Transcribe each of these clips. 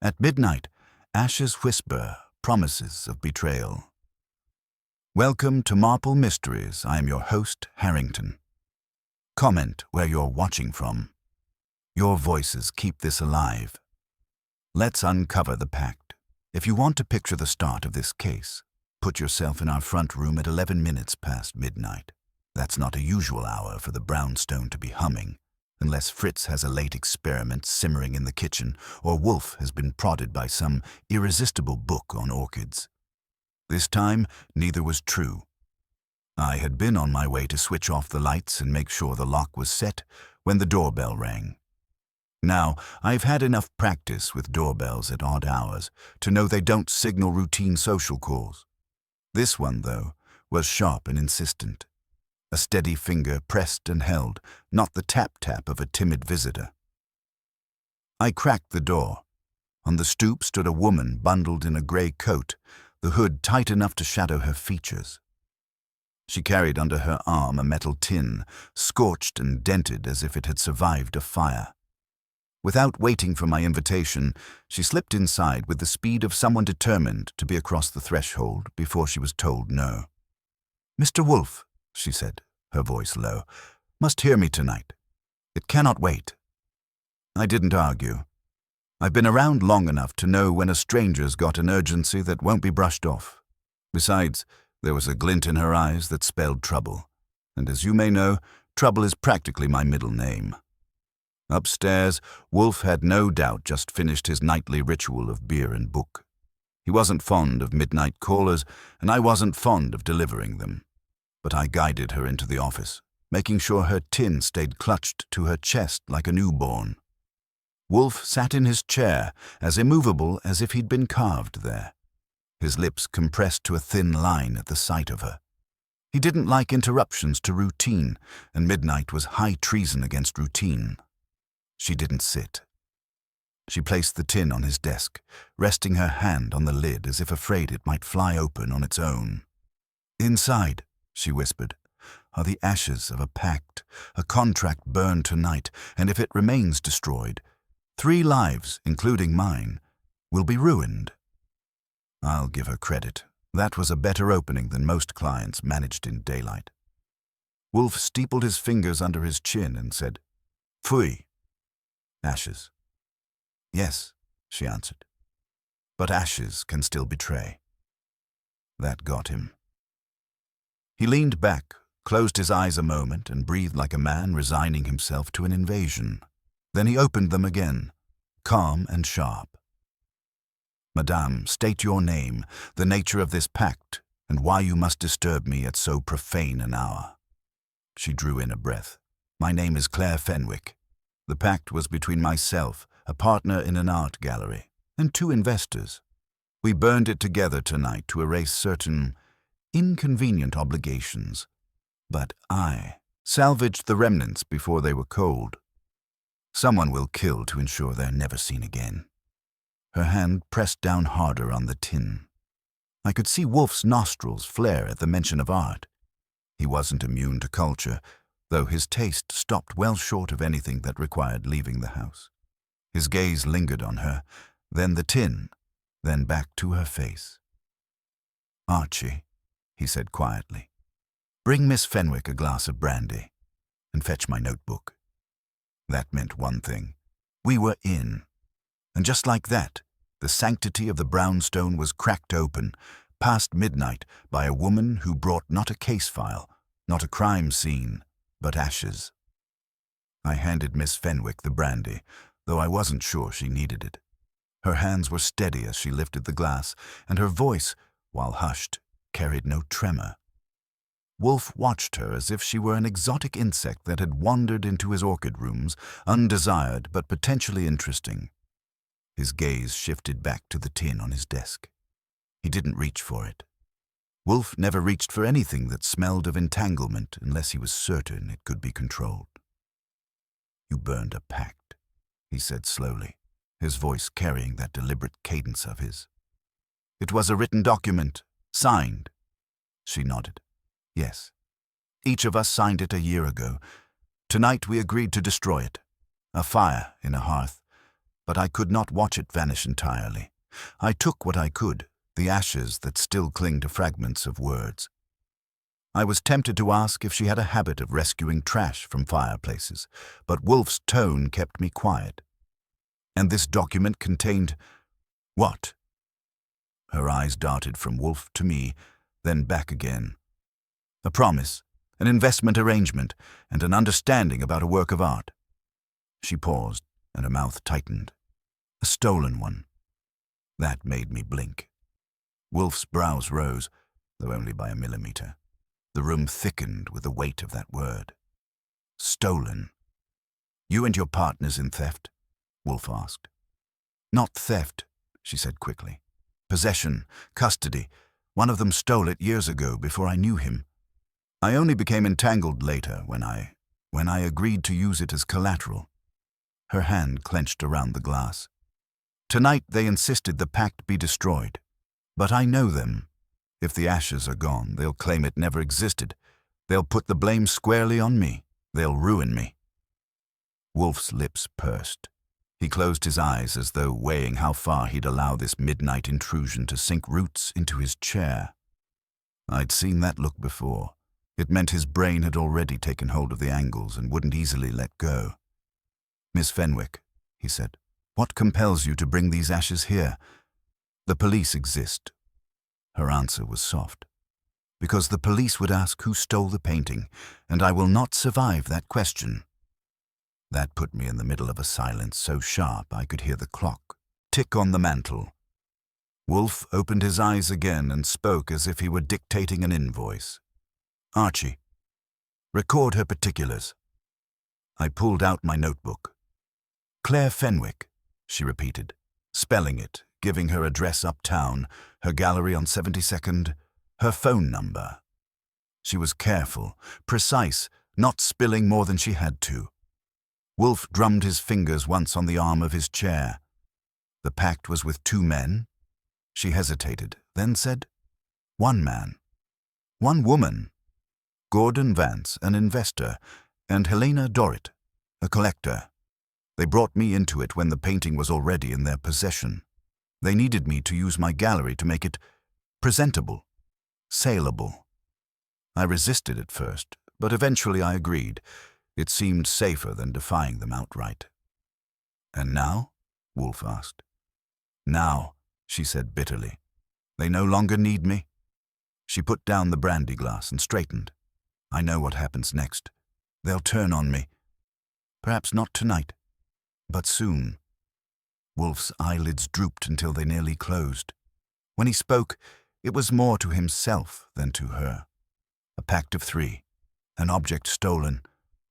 At midnight, ashes whisper promises of betrayal. Welcome to Marple Mysteries. I am your host, Harrington. Comment where you're watching from. Your voices keep this alive. Let's uncover the Pact. If you want to picture the start of this case, put yourself in our front room at 11 minutes past midnight. That's not a usual hour for the brownstone to be humming, unless Fritz has a late experiment simmering in the kitchen or Wolfe has been prodded by some irresistible book on orchids. This time, neither was true. I had been on my way to switch off the lights and make sure the lock was set when the doorbell rang. Now, I've had enough practice with doorbells at odd hours to know they don't signal routine social calls. This one, though, was sharp and insistent. A steady finger pressed and held, not the tap-tap of a timid visitor. I cracked the door. On the stoop stood a woman bundled in a grey coat, the hood tight enough to shadow her features. She carried under her arm a metal tin, scorched and dented as if it had survived a fire. Without waiting for my invitation, she slipped inside with the speed of someone determined to be across the threshold before she was told no. "Mr. Wolfe," she said, her voice low, "must hear me tonight. It cannot wait." I didn't argue. I've been around long enough to know when a stranger's got an urgency that won't be brushed off. Besides, there was a glint in her eyes that spelled trouble, and as you may know, trouble is practically my middle name. Upstairs, Wolfe had no doubt just finished his nightly ritual of beer and book. He wasn't fond of midnight callers, and I wasn't fond of delivering them. But I guided her into the office, making sure her tin stayed clutched to her chest like a newborn. Wolfe sat in his chair, as immovable as if he'd been carved there, his lips compressed to a thin line at the sight of her. He didn't like interruptions to routine, and midnight was high treason against routine. She didn't sit. She placed the tin on his desk, resting her hand on the lid as if afraid it might fly open on its own. "Inside," she whispered, "are the ashes of a pact, a contract burned tonight, and if it remains destroyed, 3 lives, including mine, will be ruined." I'll give her credit. That was a better opening than most clients managed in daylight. Wolfe steepled his fingers under his chin and said, "Pfui." "Ashes." "Yes," she answered. "But ashes can still betray." That got him. He leaned back, closed his eyes a moment, and breathed like a man resigning himself to an invasion. Then he opened them again, calm and sharp. "Madame, state your name, the nature of this pact, and why you must disturb me at so profane an hour." She drew in a breath. "My name is Claire Fenwick. The pact was between myself, a partner in an art gallery, and 2 investors. We burned it together tonight to erase certain inconvenient obligations. But I salvaged the remnants before they were cold. Someone will kill to ensure they're never seen again." Her hand pressed down harder on the tin. I could see Wolfe's nostrils flare at the mention of art. He wasn't immune to culture, though his taste stopped well short of anything that required leaving the house. His gaze lingered on her, then the tin, then back to her face. "Archie," he said quietly, "bring Miss Fenwick a glass of brandy, and fetch my notebook." That meant one thing. We were in. And just like that, the sanctity of the brownstone was cracked open, past midnight, by a woman who brought not a case file, not a crime scene, but ashes. I handed Miss Fenwick the brandy, though I wasn't sure she needed it. Her hands were steady as she lifted the glass, and her voice, while hushed, carried no tremor. Wolfe watched her as if she were an exotic insect that had wandered into his orchid rooms, undesired but potentially interesting. His gaze shifted back to the tin on his desk. He didn't reach for it. Wolfe never reached for anything that smelled of entanglement unless he was certain it could be controlled. "You burned a pact," he said slowly, his voice carrying that deliberate cadence of his. "It was a written document, signed." She nodded. "Yes. Each of us signed it a year ago. Tonight we agreed to destroy it. A fire in a hearth. but I could not watch it vanish entirely. I took what I could, the ashes that still cling to fragments of words. I was tempted to ask if she had a habit of rescuing trash from fireplaces, but Wolfe's tone kept me quiet. And this document contained what? Her eyes darted from Wolfe to me, then back again. A promise, an investment arrangement, and an understanding about a work of art. She paused, and her mouth tightened. A stolen one. That made me blink. Wolfe's brows rose, though only by a millimeter. The room thickened with the weight of that word. Stolen. You and your partners in theft? Wolfe asked. Not theft, she said quickly. Possession, custody. One of them stole it years ago, before I knew him. I only became entangled later when I agreed to use it as collateral. Her hand clenched around the glass. Tonight they insisted the pact be destroyed. But I know them. If the ashes are gone, they'll claim it never existed. They'll put the blame squarely on me. They'll ruin me. Wolfe's lips pursed. He closed his eyes as though weighing how far he'd allow this midnight intrusion to sink roots into his chair. I'd seen that look before. It meant his brain had already taken hold of the angles and wouldn't easily let go. Miss Fenwick, he said, what compels you to bring these ashes here? The police exist. Her answer was soft. Because the police would ask who stole the painting, and I will not survive that question. That put me in the middle of a silence so sharp I could hear the clock tick on the mantel. Wolfe opened his eyes again and spoke as if he were dictating an invoice. Archie, record her particulars. I pulled out my notebook. Claire Fenwick, she repeated, spelling it, giving her address uptown, her gallery on 72nd, her phone number. She was careful, precise, not spilling more than she had to. Wolfe drummed his fingers once on the arm of his chair. The pact was with 2 men? She hesitated, then said, 1 man. 1 woman. Gordon Vance, an investor, and Helena Dorrit, a collector. They brought me into it when the painting was already in their possession. They needed me to use my gallery to make it presentable, saleable. I resisted at first, but eventually I agreed. It seemed safer than defying them outright. And now? Wolfe asked. Now, she said bitterly. They no longer need me. She put down the brandy glass and straightened. I know what happens next. They'll turn on me. Perhaps not tonight, but soon. Wolfe's eyelids drooped until they nearly closed. When he spoke, it was more to himself than to her. A pact of 3, an object stolen,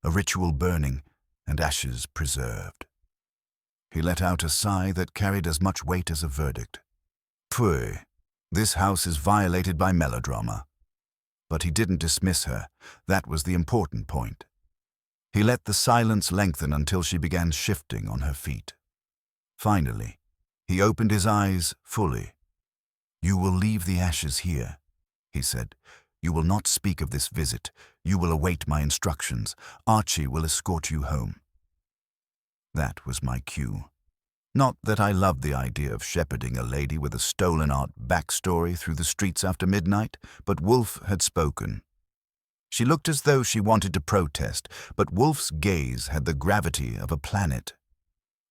a ritual burning, and ashes preserved. He let out a sigh that carried as much weight as a verdict. Pfui, this house is violated by melodrama. But he didn't dismiss her. That was the important point. He let the silence lengthen until she began shifting on her feet. Finally, he opened his eyes fully. You will leave the ashes here, he said. You will not speak of this visit. You will await my instructions. Archie will escort you home. That was my cue. Not that I loved the idea of shepherding a lady with a stolen art backstory through the streets after midnight, but Wolfe had spoken. She looked as though she wanted to protest, but Wolfe's gaze had the gravity of a planet.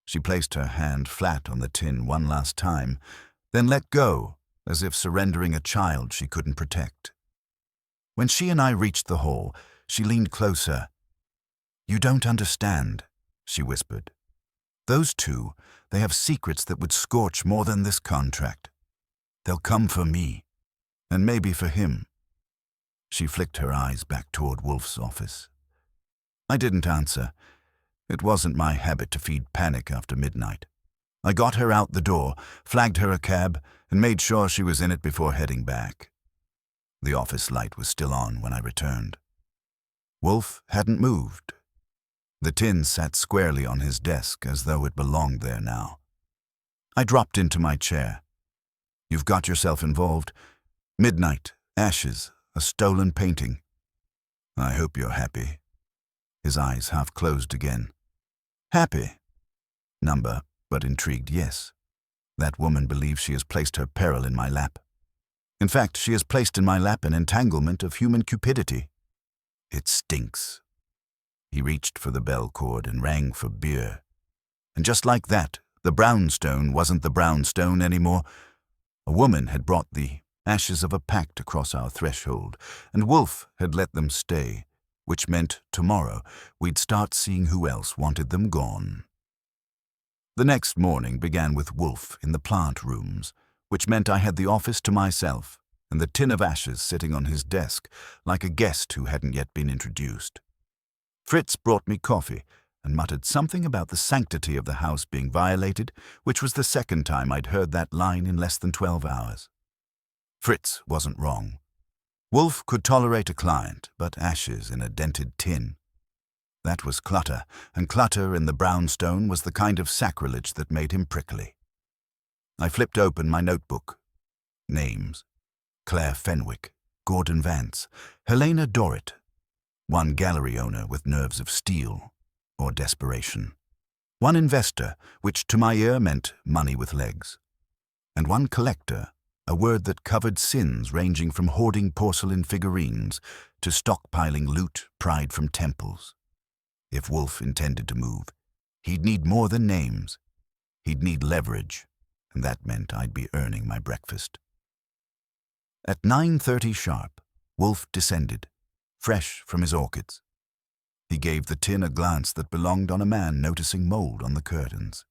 She placed her hand flat on the tin one last time, then let go, as if surrendering a child she couldn't protect. When she and I reached the hall, she leaned closer. You don't understand, she whispered. Those 2, they have secrets that would scorch more than this contract. They'll come for me, and maybe for him. She flicked her eyes back toward Wolfe's office. I didn't answer. It wasn't my habit to feed panic after midnight. I got her out the door, flagged her a cab, and made sure she was in it before heading back. The office light was still on when I returned. Wolfe hadn't moved. The tin sat squarely on his desk as though it belonged there now. I dropped into my chair. You've got yourself involved. Midnight, ashes, a stolen painting. I hope you're happy. His eyes half closed again. Happy? Number but intrigued, yes. That woman believes she has placed her peril in my lap. In fact, she has placed in my lap an entanglement of human cupidity. It stinks. He reached for the bell cord and rang for beer. And just like that, the brownstone wasn't the brownstone anymore. A woman had brought the ashes of a pact across our threshold, and Wolfe had let them stay, which meant tomorrow we'd start seeing who else wanted them gone. The next morning began with Wolfe in the plant rooms, which meant I had the office to myself and the tin of ashes sitting on his desk like a guest who hadn't yet been introduced. Fritz brought me coffee and muttered something about the sanctity of the house being violated, which was the second time I'd heard that line in less than 12 hours. Fritz wasn't wrong. Wolfe could tolerate a client, but ashes in a dented tin. That was clutter, and clutter in the brownstone was the kind of sacrilege that made him prickly. I flipped open my notebook. Names: Claire Fenwick, Gordon Vance, Helena Dorrit. One gallery owner with nerves of steel, or desperation. One investor, which to my ear meant money with legs. And one collector, a word that covered sins ranging from hoarding porcelain figurines to stockpiling loot pried from temples. If Wolfe intended to move, he'd need more than names. He'd need leverage, and that meant I'd be earning my breakfast. At 9:30 sharp, Wolfe descended, fresh from his orchids. He gave the tin a glance that belonged on a man noticing mold on the curtains.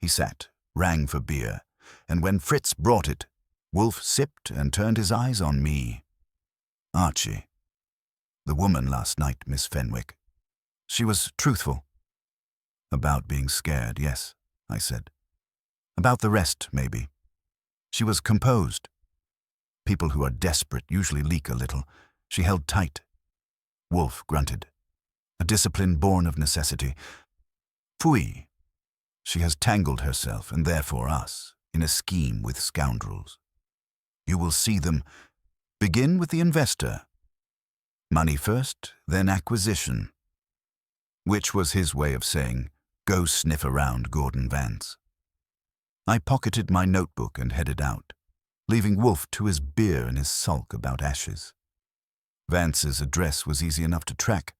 He sat, rang for beer, and when Fritz brought it, Wolfe sipped and turned his eyes on me. Archie. The woman last night, Miss Fenwick. She was truthful. About being scared, yes, I said. About the rest, maybe. She was composed. People who are desperate usually leak a little. She held tight. Wolfe grunted. A discipline born of necessity. Phooey. She has tangled herself, and therefore us, in a scheme with scoundrels. You will see them. Begin with the investor. Money first, then acquisition. Which was his way of saying, go sniff around Gordon Vance. I pocketed my notebook and headed out, leaving Wolfe to his beer and his sulk about ashes. Vance's address was easy enough to track.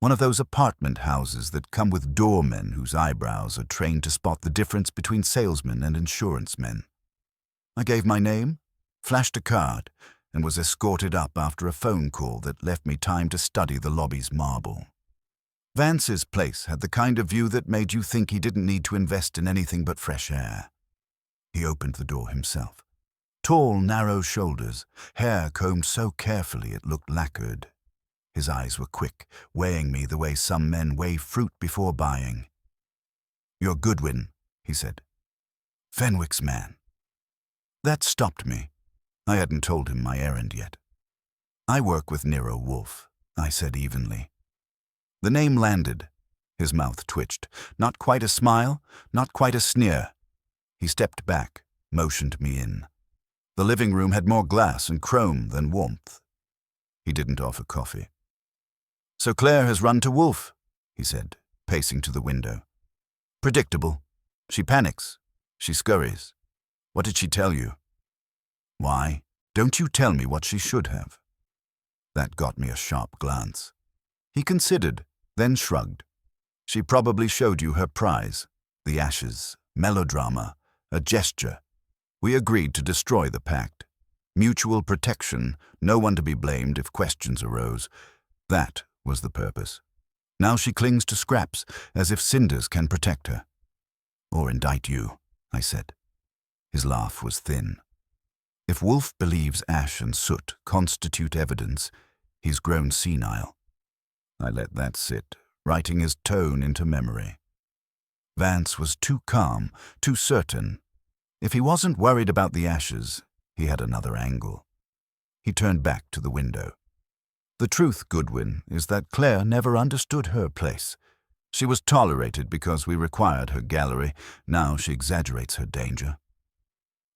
One of those apartment houses that come with doormen whose eyebrows are trained to spot the difference between salesmen and insurance men. I gave my name, flashed a card, and was escorted up after a phone call that left me time to study the lobby's marble. Vance's place had the kind of view that made you think he didn't need to invest in anything but fresh air. He opened the door himself. Tall, narrow shoulders, hair combed so carefully it looked lacquered. His eyes were quick, weighing me the way some men weigh fruit before buying. You're Goodwin, he said. Fenwick's man. That stopped me. I hadn't told him my errand yet. I work with Nero Wolfe, I said evenly. The name landed. His mouth twitched. Not quite a smile, not quite a sneer. He stepped back, motioned me in. The living room had more glass and chrome than warmth. He didn't offer coffee. So Claire has run to Wolfe, he said, pacing to the window. Predictable. She panics. She scurries. What did she tell you? Why? Don't you tell me what she should have. That got me a sharp glance. He considered, then shrugged. She probably showed you her prize, the ashes, melodrama, a gesture. We agreed to destroy the pact. Mutual protection, no one to be blamed if questions arose. That was the purpose. Now she clings to scraps, as if cinders can protect her. Or indict you, I said. His laugh was thin. If Wolfe believes ash and soot constitute evidence, he's grown senile. I let that sit, writing his tone into memory. Vance was too calm, too certain. If he wasn't worried about the ashes, he had another angle. He turned back to the window. The truth, Goodwin, is that Claire never understood her place. She was tolerated because we required her gallery. Now she exaggerates her danger.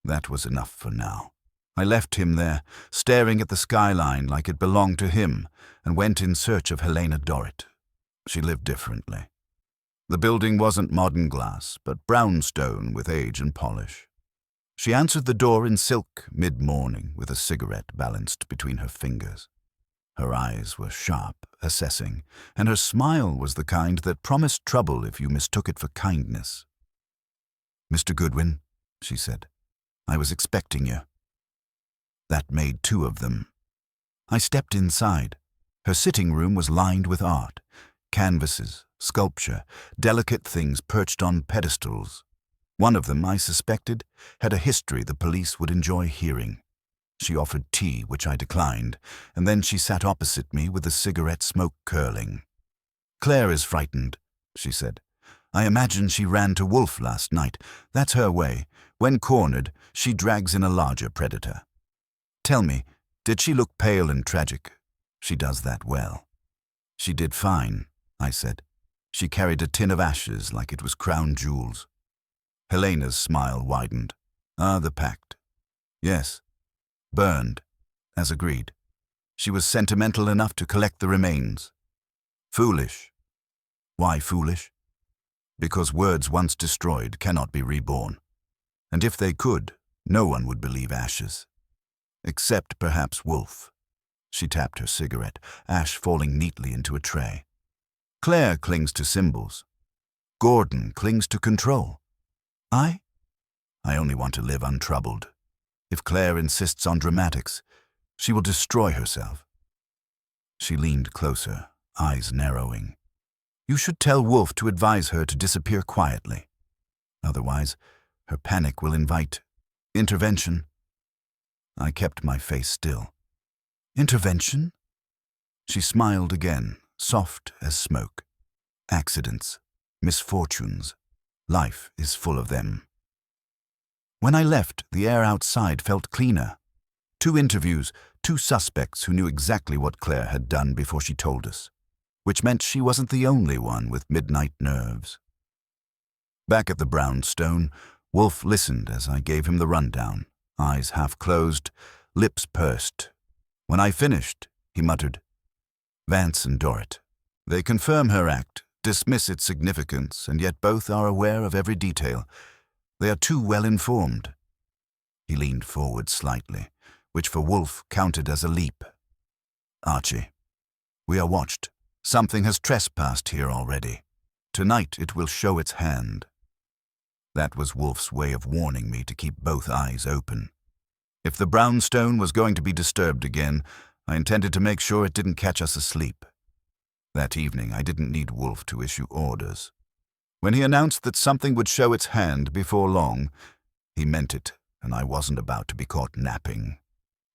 That was enough for now. I left him there, staring at the skyline like it belonged to him, and went in search of Helena Dorrit. She lived differently. The building wasn't modern glass, but brownstone with age and polish. She answered the door in silk mid-morning with a cigarette balanced between her fingers. Her eyes were sharp, assessing, and her smile was the kind that promised trouble if you mistook it for kindness. "Mr. Goodwin," she said, "I was expecting you." That made two of them. I stepped inside. Her sitting room was lined with art, canvases, sculpture, delicate things perched on pedestals. One of them, I suspected, had a history the police would enjoy hearing. She offered tea, which I declined, and then she sat opposite me with the cigarette smoke curling. "Claire is frightened," she said. "I imagine she ran to Wolfe last night. That's her way. When cornered, she drags in a larger predator. Tell me, did she look pale and tragic? She does that well." "She did fine," I said. "She carried a tin of ashes like it was crown jewels." Helena's smile widened. "Ah, the Pact. Yes. Burned, as agreed. She was sentimental enough to collect the remains. Foolish. Why foolish? Because words once destroyed cannot be reborn. And if they could, no one would believe ashes. Except perhaps Wolfe." She tapped her cigarette, ash falling neatly into a tray. "Claire clings to symbols. Gordon clings to control. I only want to live untroubled. If Claire insists on dramatics, she will destroy herself." She leaned closer, eyes narrowing. "You should tell Wolfe to advise her to disappear quietly. Otherwise, her panic will invite intervention." I kept my face still. "Intervention?" She smiled again, soft as smoke. "Accidents, misfortunes. Life is full of them." When I left, the air outside felt cleaner. 2 interviews, 2 suspects who knew exactly what Claire had done before she told us, which meant she wasn't the only one with midnight nerves. Back at the brownstone, Wolfe listened as I gave him the rundown, eyes half closed, lips pursed. When I finished, he muttered, "Vance and Dorrit. They confirm her act, dismiss its significance, and yet both are aware of every detail. They are too well informed." He leaned forward slightly, which for Wolfe counted as a leap. "Archie, we are watched. Something has trespassed here already. Tonight it will show its hand." That was Wolfe's way of warning me to keep both eyes open. If the brownstone was going to be disturbed again, I intended to make sure it didn't catch us asleep. That evening I didn't need Wolfe to issue orders. When he announced that something would show its hand before long, he meant it, and I wasn't about to be caught napping.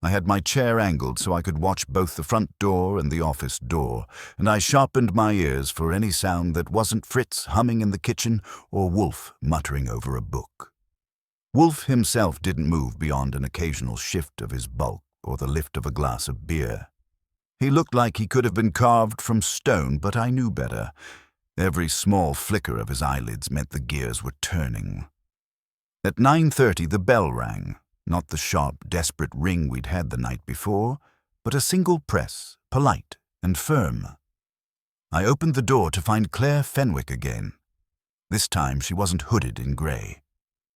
I had my chair angled so I could watch both the front door and the office door, and I sharpened my ears for any sound that wasn't Fritz humming in the kitchen or Wolfe muttering over a book. Wolfe himself didn't move beyond an occasional shift of his bulk or the lift of a glass of beer. He looked like he could have been carved from stone, but I knew better. Every small flicker of his eyelids meant the gears were turning. At 9:30 the bell rang, not the sharp, desperate ring we'd had the night before, but a single press, polite and firm. I opened the door to find Claire Fenwick again. This time she wasn't hooded in grey.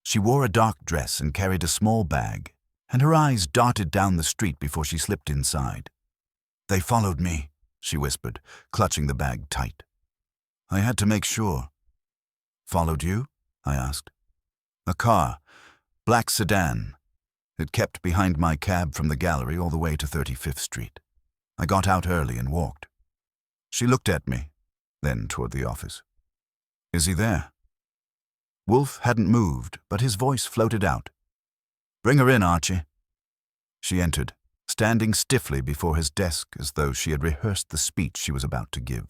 She wore a dark dress and carried a small bag, and her eyes darted down the street before she slipped inside. "They followed me," she whispered, clutching the bag tight. "I had to make sure." "Followed you?" I asked. "A car, black sedan. It kept behind my cab from the gallery all the way to 35th Street. I got out early and walked." She looked at me, then toward the office. "Is he there?" Wolfe hadn't moved, but his voice floated out. "Bring her in, Archie." She entered, standing stiffly before his desk as though she had rehearsed the speech she was about to give.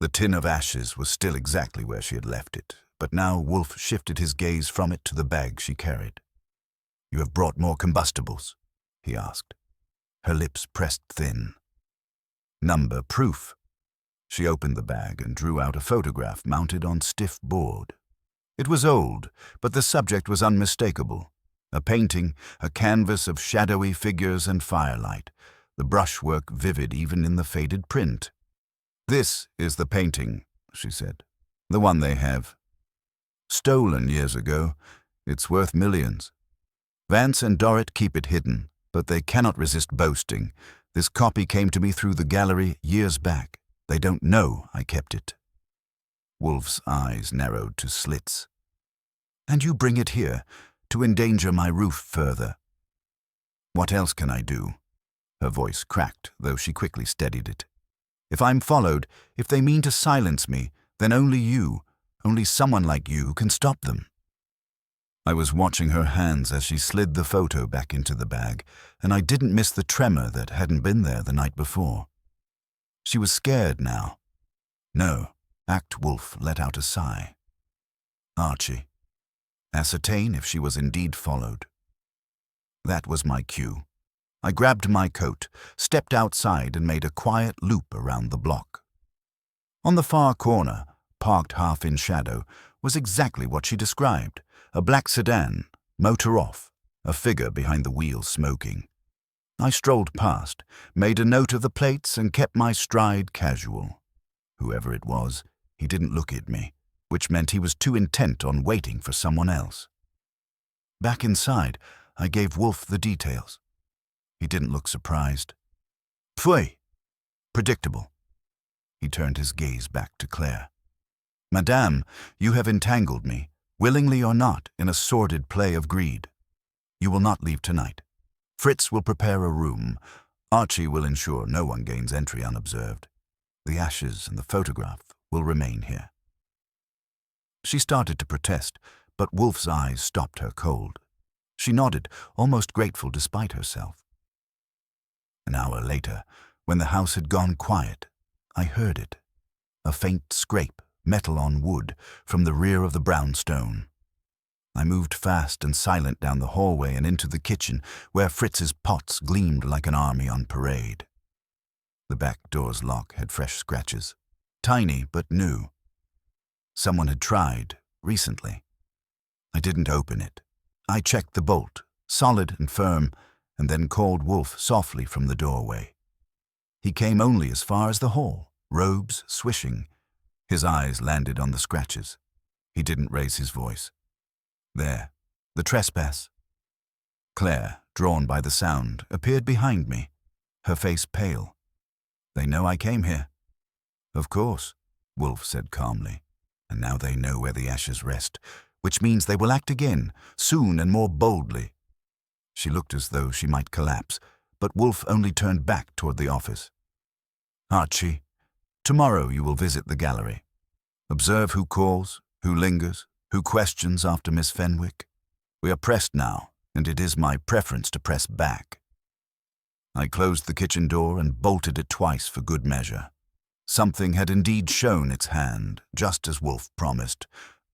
The tin of ashes was still exactly where she had left it, but now Wolfe shifted his gaze from it to the bag she carried. "You have brought more combustibles?" he asked. Her lips pressed thin. "Number proof." She opened the bag and drew out a photograph mounted on stiff board. It was old, but the subject was unmistakable. A painting, a canvas of shadowy figures and firelight, the brushwork vivid even in the faded print. "This is the painting," she said. The one they have. Stolen years ago. It's worth millions. Vance and Dorrit keep it hidden, but they cannot resist boasting. This copy came to me through the gallery years back. They don't know I kept it. Wolfe's eyes narrowed to slits. And you bring it here, to endanger my roof further. What else can I do? Her voice cracked, though she quickly steadied it. If I'm followed, if they mean to silence me, then only someone like you can stop them. I was watching her hands as she slid the photo back into the bag, and I didn't miss the tremor that hadn't been there the night before. She was scared now. No, Wolfe let out a sigh. Archie. Ascertain if she was indeed followed. That was my cue. I grabbed my coat, stepped outside and made a quiet loop around the block. On the far corner, parked half in shadow, was exactly what she described. A black sedan, motor off, a figure behind the wheel smoking. I strolled past, made a note of the plates and kept my stride casual. Whoever it was, he didn't look at me, which meant he was too intent on waiting for someone else. Back inside, I gave Wolfe the details. He didn't look surprised. Pfui! Predictable. He turned his gaze back to Claire. Madame, you have entangled me, willingly or not, in a sordid play of greed. You will not leave tonight. Fritz will prepare a room. Archie will ensure no one gains entry unobserved. The ashes and the photograph will remain here. She started to protest, but Wolfe's eyes stopped her cold. She nodded, almost grateful despite herself. An hour later, when the house had gone quiet, I heard it. A faint scrape, metal on wood, from the rear of the brownstone. I moved fast and silent down the hallway and into the kitchen, where Fritz's pots gleamed like an army on parade. The back door's lock had fresh scratches, tiny but new. Someone had tried, recently. I didn't open it. I checked the bolt, solid and firm, and then called Wolfe softly from the doorway. He came only as far as the hall, robes swishing. His eyes landed on the scratches. He didn't raise his voice. There, the trespass. Claire, drawn by the sound, appeared behind me, her face pale. They know I came here. Of course, Wolfe said calmly, and now they know where the ashes rest, which means they will act again, soon and more boldly. She looked as though she might collapse, but Wolfe only turned back toward the office. Archie, tomorrow you will visit the gallery. Observe who calls, who lingers, who questions after Miss Fenwick. We are pressed now, and it is my preference to press back. I closed the kitchen door and bolted it twice for good measure. Something had indeed shown its hand, just as Wolfe promised,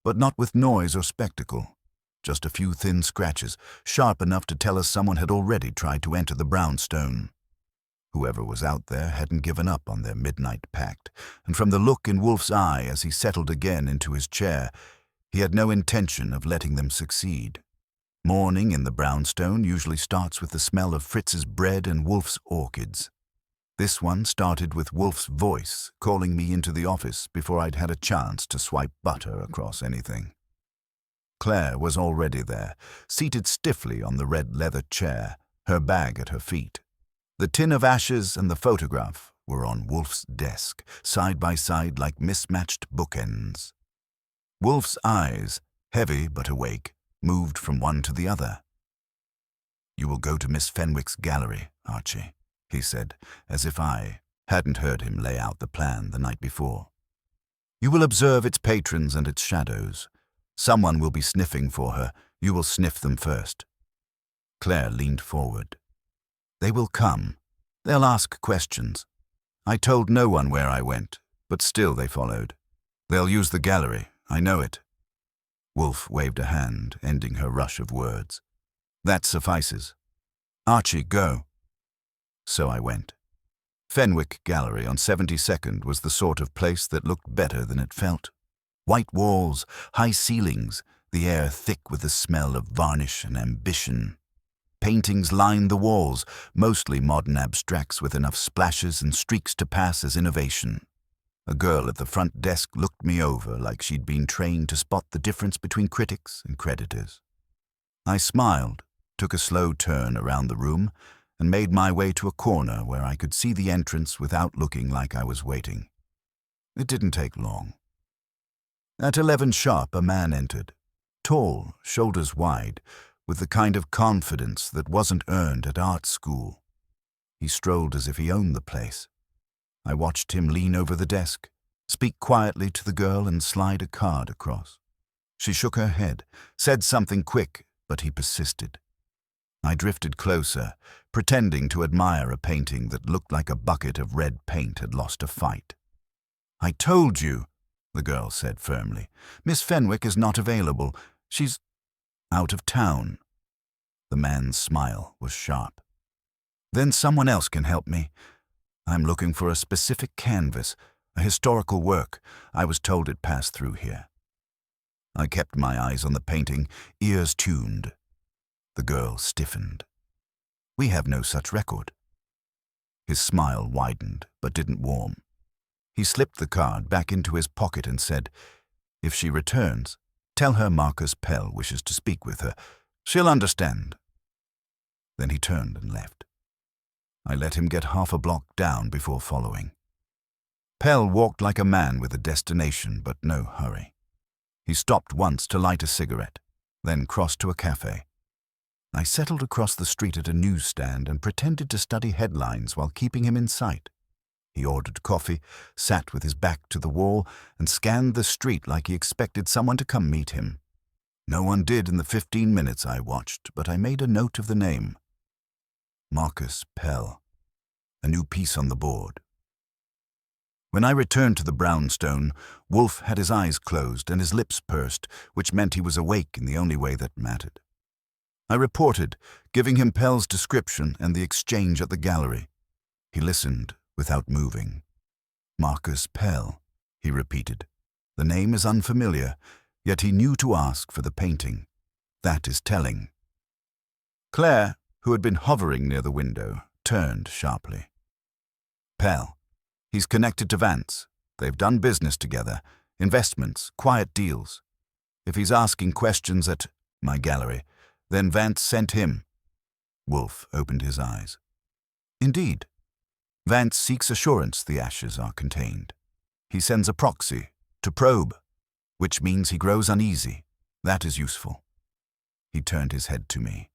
but not with noise or spectacle. Just a few thin scratches, sharp enough to tell us someone had already tried to enter the brownstone. Whoever was out there hadn't given up on their midnight pact, and from the look in Wolfe's eye as he settled again into his chair, he had no intention of letting them succeed. Morning in the brownstone usually starts with the smell of Fritz's bread and Wolfe's orchids. This one started with Wolfe's voice calling me into the office before I'd had a chance to swipe butter across anything. Claire was already there, seated stiffly on the red leather chair, her bag at her feet. The tin of ashes and the photograph were on Wolfe's desk, side by side like mismatched bookends. Wolfe's eyes, heavy but awake, moved from one to the other. You will go to Miss Fenwick's gallery, Archie, he said, as if I hadn't heard him lay out the plan the night before. You will observe its patrons and its shadows. Someone will be sniffing for her. You will sniff them first. Claire leaned forward. They will come. They'll ask questions. I told no one where I went, but still they followed. They'll use the gallery, I know it. Wolfe waved a hand, ending her rush of words. That suffices. Archie, go. So I went. Fenwick Gallery on 72nd was the sort of place that looked better than it felt. White walls, high ceilings, the air thick with the smell of varnish and ambition. Paintings lined the walls, mostly modern abstracts with enough splashes and streaks to pass as innovation. A girl at the front desk looked me over like she'd been trained to spot the difference between critics and creditors. I smiled, took a slow turn around the room, and made my way to a corner where I could see the entrance without looking like I was waiting. It didn't take long. At 11 sharp, a man entered, tall, shoulders wide, with the kind of confidence that wasn't earned at art school. He strolled as if he owned the place. I watched him lean over the desk, speak quietly to the girl and slide a card across. She shook her head, said something quick, but he persisted. I drifted closer, pretending to admire a painting that looked like a bucket of red paint had lost a fight. "I told you," the girl said firmly. "Miss Fenwick is not available. She's out of town." The man's smile was sharp. "Then someone else can help me. I'm looking for a specific canvas, a historical work. I was told it passed through here." I kept my eyes on the painting, ears tuned. The girl stiffened. "We have no such record." His smile widened, but didn't warm. He slipped the card back into his pocket and said, "If she returns, tell her Marcus Pell wishes to speak with her. She'll understand." Then he turned and left. I let him get half a block down before following. Pell walked like a man with a destination but no hurry. He stopped once to light a cigarette, then crossed to a cafe. I settled across the street at a newsstand and pretended to study headlines while keeping him in sight. He ordered coffee, sat with his back to the wall, and scanned the street like he expected someone to come meet him. No one did in the 15 minutes I watched, but I made a note of the name. Marcus Pell. A new piece on the board. When I returned to the brownstone, Wolfe had his eyes closed and his lips pursed, which meant he was awake in the only way that mattered. I reported, giving him Pell's description and the exchange at the gallery. He listened without moving. "Marcus Pell," he repeated. "The name is unfamiliar, yet he knew to ask for the painting. That is telling." Claire, who had been hovering near the window, turned sharply. "Pell. He's connected to Vance. They've done business together, investments, quiet deals. If he's asking questions at my gallery, then Vance sent him." Wolfe opened his eyes. "Indeed. Vance seeks assurance the ashes are contained. He sends a proxy to probe, which means he grows uneasy. That is useful." He turned his head to me.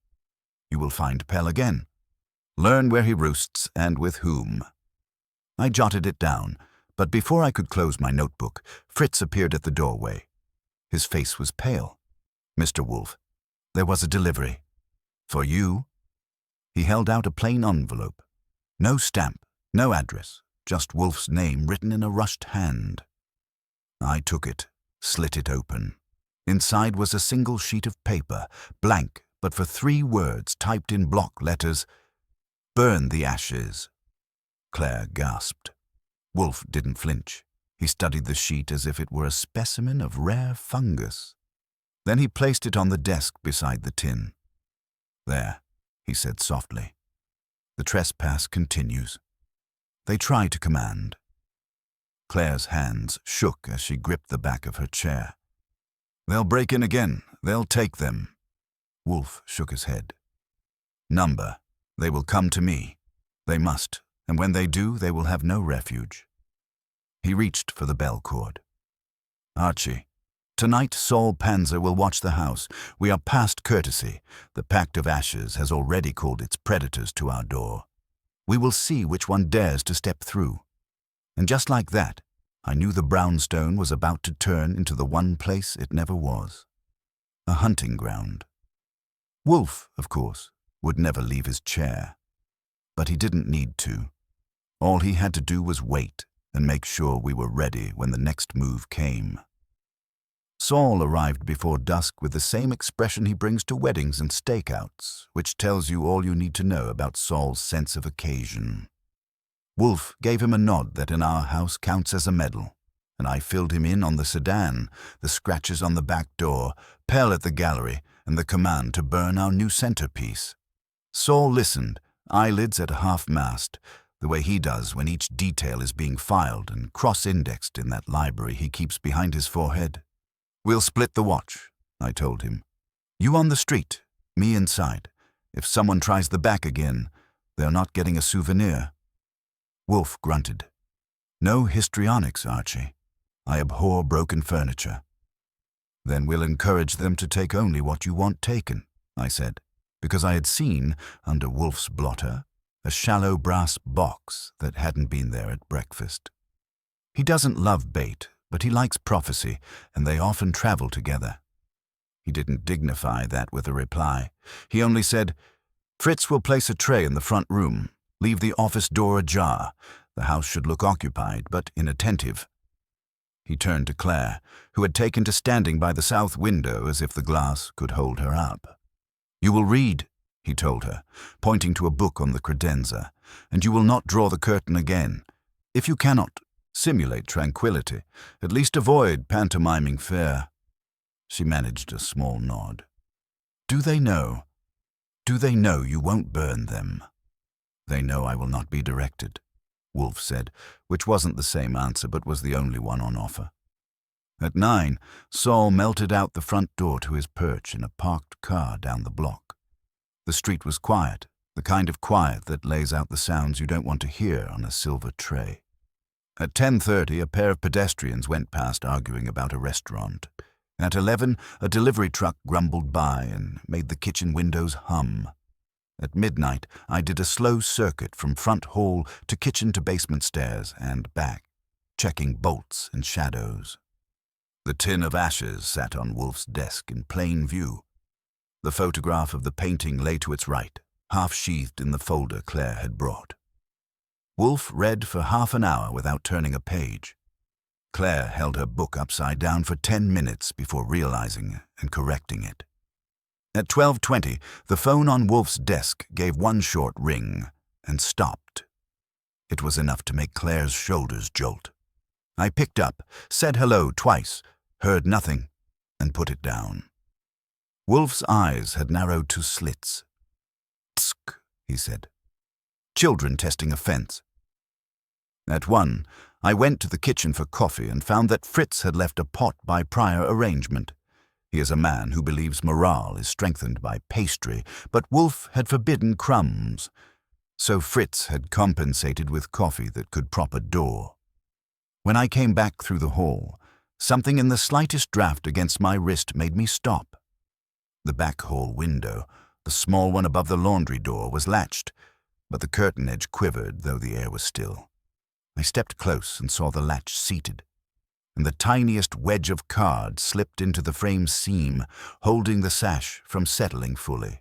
"You will find Pell again. Learn where he roosts and with whom." I jotted it down, but before I could close my notebook, Fritz appeared at the doorway. His face was pale. "Mr. Wolfe, there was a delivery. For you?" He held out a plain envelope. No stamp, no address, just Wolfe's name written in a rushed hand. I took it, slit it open. Inside was a single sheet of paper, blank, but for 3 words typed in block letters: "Burn the ashes." Claire gasped. Wolfe didn't flinch. He studied the sheet as if it were a specimen of rare fungus. Then he placed it on the desk beside the tin. "There," he said softly. "The trespass continues." They tried to command. Claire's hands shook as she gripped the back of her chair. "They'll break in again. They'll take them." Wolfe shook his head. "Number. They will come to me. They must, and when they do, they will have no refuge." He reached for the bell cord. "Archie, tonight Saul Panzer will watch the house. We are past courtesy. The Pact of Ashes has already called its predators to our door. We will see which one dares to step through." And just like that, I knew the brownstone was about to turn into the one place it never was. A hunting ground. Wolfe, of course, would never leave his chair. But he didn't need to. All he had to do was wait and make sure we were ready when the next move came. Saul arrived before dusk with the same expression he brings to weddings and stakeouts, which tells you all you need to know about Saul's sense of occasion. Wolfe gave him a nod that in our house counts as a medal, and I filled him in on the sedan, the scratches on the back door, Pell at the gallery, and the command to burn our new centerpiece. Saul listened, eyelids at half-mast, the way he does when each detail is being filed and cross-indexed in that library he keeps behind his forehead. "We'll split the watch," I told him. "You on the street, me inside. If someone tries the back again, they're not getting a souvenir." Wolfe grunted. "No histrionics, Archie. I abhor broken furniture." "Then we'll encourage them to take only what you want taken," I said, because I had seen, under Wolfe's blotter, a shallow brass box that hadn't been there at breakfast. He doesn't love bait, but he likes prophecy, and they often travel together. He didn't dignify that with a reply. He only said, "Fritz will place a tray in the front room. Leave the office door ajar. The house should look occupied, but inattentive." He turned to Claire, who had taken to standing by the south window as if the glass could hold her up. "You will read," he told her, pointing to a book on the credenza, "and you will not draw the curtain again. If you cannot simulate tranquility, at least avoid pantomiming fear." She managed a small nod. Do they know you won't burn them?" "They know I will not be directed," Wolfe said, which wasn't the same answer but was the only one on offer. At 9, Saul melted out the front door to his perch in a parked car down the block. The street was quiet, the kind of quiet that lays out the sounds you don't want to hear on a silver tray. At 10:30, a pair of pedestrians went past arguing about a restaurant. At 11, a delivery truck grumbled by and made the kitchen windows hum. At midnight, I did a slow circuit from front hall to kitchen to basement stairs and back, checking bolts and shadows. The tin of ashes sat on Wolfe's desk in plain view. The photograph of the painting lay to its right, half-sheathed in the folder Claire had brought. Wolfe read for half an hour without turning a page. Claire held her book upside down for 10 minutes before realizing and correcting it. At 12:20, the phone on Wolfe's desk gave one short ring and stopped. It was enough to make Claire's shoulders jolt. I picked up, said hello twice, heard nothing, and put it down. Wolfe's eyes had narrowed to slits. "Tsk," he said. "Children testing a fence." At 1, I went to the kitchen for coffee and found that Fritz had left a pot by prior arrangement. He is a man who believes morale is strengthened by pastry, but Wolfe had forbidden crumbs, so Fritz had compensated with coffee that could prop a door. When I came back through the hall, something in the slightest draft against my wrist made me stop. The back hall window, the small one above the laundry door, was latched, but the curtain edge quivered though the air was still. I stepped close and saw the latch seated, and the tiniest wedge of card slipped into the frame seam, holding the sash from settling fully.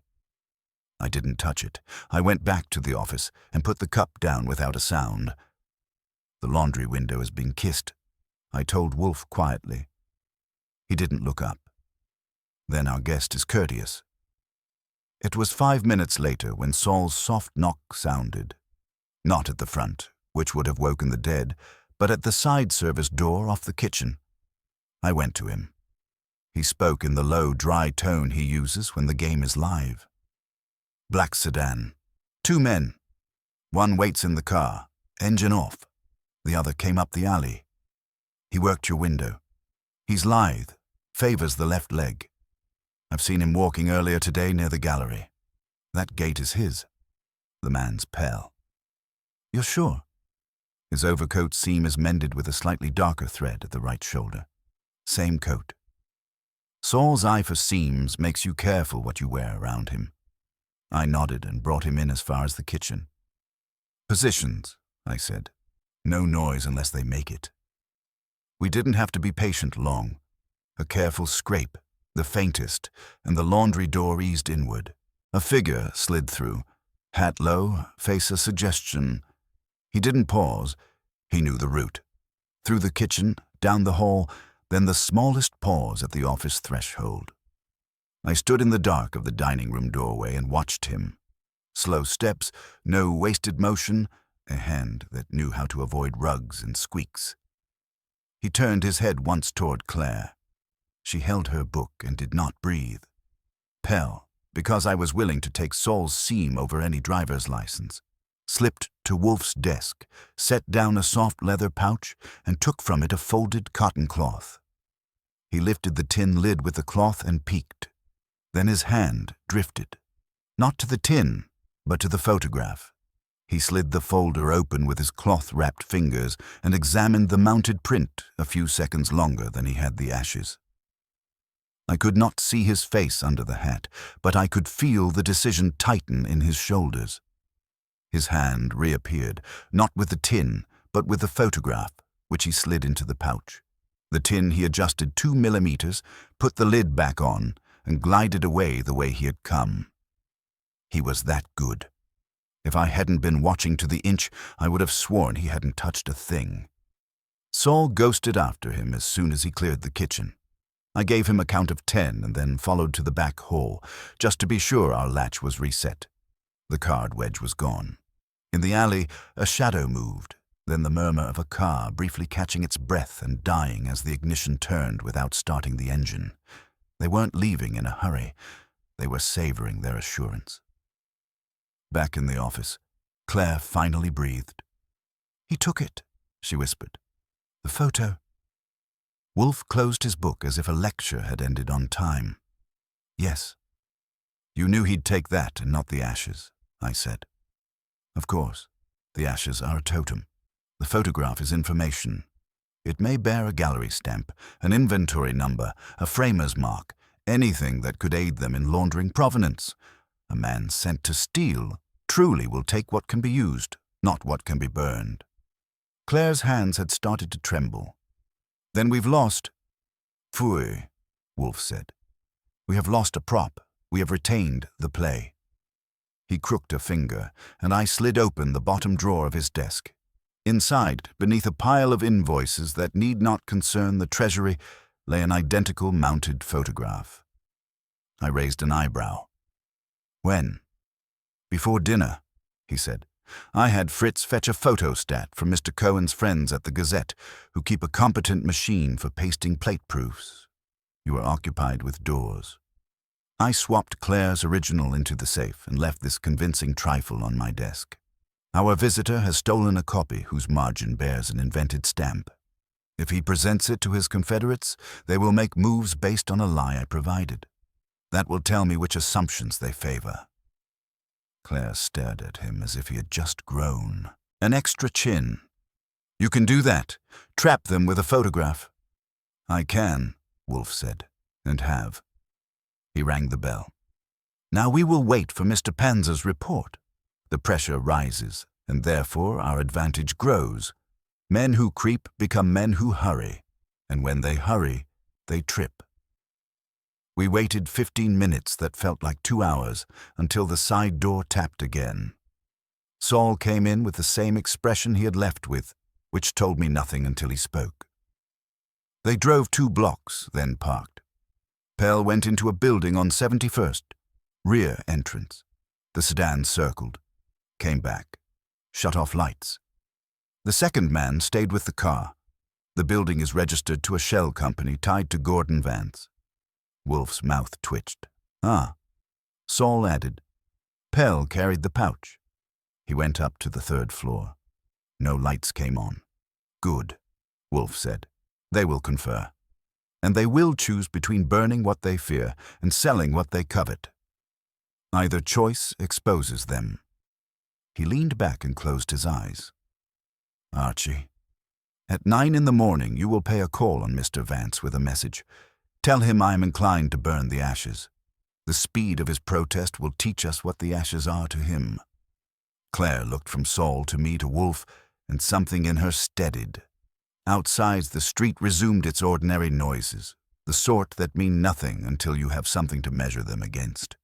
I didn't touch it. I went back to the office and put the cup down without a sound. "The laundry window has been kissed," I told Wolfe quietly. He didn't look up. "Then our guest is courteous." It was 5 minutes later when Saul's soft knock sounded. Not at the front, which would have woken the dead, but at the side service door off the kitchen. I went to him. He spoke in the low, dry tone he uses when the game is live. "Black sedan. 2 men. One waits in the car, engine off. The other came up the alley. He worked your window. He's lithe, favors the left leg. I've seen him walking earlier today near the gallery. That gait is his." The man's pale. "You're sure?" His overcoat seam is mended with a slightly darker thread at the right shoulder. Same coat. Saul's eye for seams makes you careful what you wear around him. I nodded and brought him in as far as the kitchen. "Positions," I said. "No noise unless they make it." We didn't have to be patient long. A careful scrape, the faintest, and the laundry door eased inward. A figure slid through, hat low, face a suggestion. He didn't pause. He knew the route. Through the kitchen, down the hall, then the smallest pause at the office threshold. I stood in the dark of the dining room doorway and watched him. Slow steps, no wasted motion, a hand that knew how to avoid rugs and squeaks. He turned his head once toward Claire. She held her book and did not breathe. Pell, because I was willing to take Saul's seam over any driver's license, slipped to Wolfe's desk, set down a soft leather pouch, and took from it a folded cotton cloth. He lifted the tin lid with the cloth and peeked. Then his hand drifted, not to the tin, but to the photograph. He slid the folder open with his cloth-wrapped fingers and examined the mounted print a few seconds longer than he had the ashes. I could not see his face under the hat, but I could feel the decision tighten in his shoulders. His hand reappeared, not with the tin, but with the photograph, which he slid into the pouch. The tin he adjusted 2 millimeters, put the lid back on, and glided away the way he had come. He was that good. If I hadn't been watching to the inch, I would have sworn he hadn't touched a thing. Saul ghosted after him as soon as he cleared the kitchen. I gave him a count of 10 and then followed to the back hall, just to be sure our latch was reset. The card wedge was gone. In the alley, a shadow moved, then the murmur of a car briefly catching its breath and dying as the ignition turned without starting the engine. They weren't leaving in a hurry. They were savoring their assurance. Back in the office, Claire finally breathed. "He took it," she whispered. "The photo." Wolfe closed his book as if a lecture had ended on time. "Yes. You knew he'd take that and not the ashes," I said. "Of course. The ashes are a totem. The photograph is information. It may bear a gallery stamp, an inventory number, a framer's mark, anything that could aid them in laundering provenance. A man sent to steal truly will take what can be used, not what can be burned." Claire's hands had started to tremble. "Then we've lost—" "Phooey," Wolfe said. "We have lost a prop. We have retained the play." He crooked a finger, and I slid open the bottom drawer of his desk. Inside, beneath a pile of invoices that need not concern the treasury, lay an identical mounted photograph. I raised an eyebrow. "When?" "Before dinner," he said. "I had Fritz fetch a photostat from Mr. Cohen's friends at the Gazette, who keep a competent machine for pasting plate proofs. You were occupied with doors." I swapped Claire's original into the safe and left this convincing trifle on my desk. "Our visitor has stolen a copy whose margin bears an invented stamp. If he presents it to his confederates, they will make moves based on a lie I provided. That will tell me which assumptions they favor." Claire stared at him as if he had just grown. "An extra chin." "You can do that. Trap them with a photograph." "I can," Wolfe said, "and have." He rang the bell. "Now we will wait for Mr. Panzer's report. The pressure rises, and therefore our advantage grows. Men who creep become men who hurry, and when they hurry, they trip." We waited 15 minutes that felt like 2 hours, until the side door tapped again. Saul came in with the same expression he had left with, which told me nothing until he spoke. They drove 2 blocks, then parked. Pell went into a building on 71st, rear entrance. The sedan circled, came back, shut off lights. The second man stayed with the car. The building is registered to a shell company tied to Gordon Vance. Wolfe's mouth twitched. "Ah." Saul added. Pell carried the pouch. He went up to the 3rd floor. No lights came on. "Good," Wolfe said. "They will confer. And they will choose between burning what they fear and selling what they covet. Either choice exposes them." He leaned back and closed his eyes. "Archie, at 9 in the morning you will pay a call on Mr. Vance with a message. Tell him I am inclined to burn the ashes. The speed of his protest will teach us what the ashes are to him." Claire looked from Saul to me to Wolfe, and something in her steadied. Outside, the street resumed its ordinary noises, the sort that mean nothing until you have something to measure them against.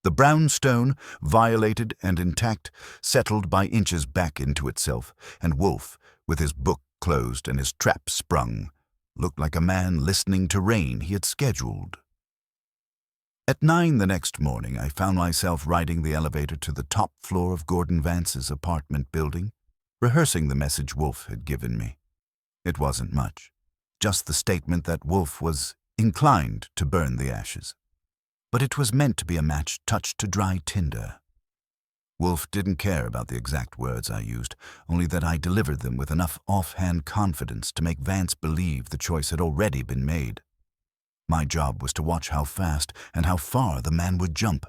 The brownstone, violated and intact, settled by inches back into itself, and Wolfe, with his book closed and his trap sprung, looked like a man listening to rain he had scheduled. At 9 the next morning, I found myself riding the elevator to the top floor of Gordon Vance's apartment building, rehearsing the message Wolfe had given me. It wasn't much, just the statement that Wolfe was inclined to burn the ashes. But it was meant to be a match touched to dry tinder. Wolfe didn't care about the exact words I used, only that I delivered them with enough offhand confidence to make Vance believe the choice had already been made. My job was to watch how fast and how far the man would jump.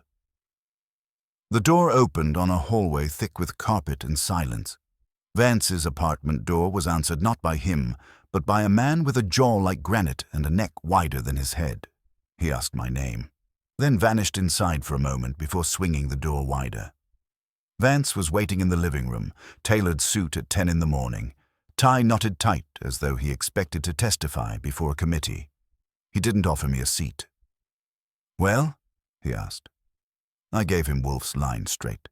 The door opened on a hallway thick with carpet and silence. Vance's apartment door was answered not by him, but by a man with a jaw like granite and a neck wider than his head. He asked my name, then vanished inside for a moment before swinging the door wider. Vance was waiting in the living room, tailored suit at 10 in the morning, tie knotted tight as though he expected to testify before a committee. He didn't offer me a seat. "Well?" he asked. I gave him Wolfe's line straight.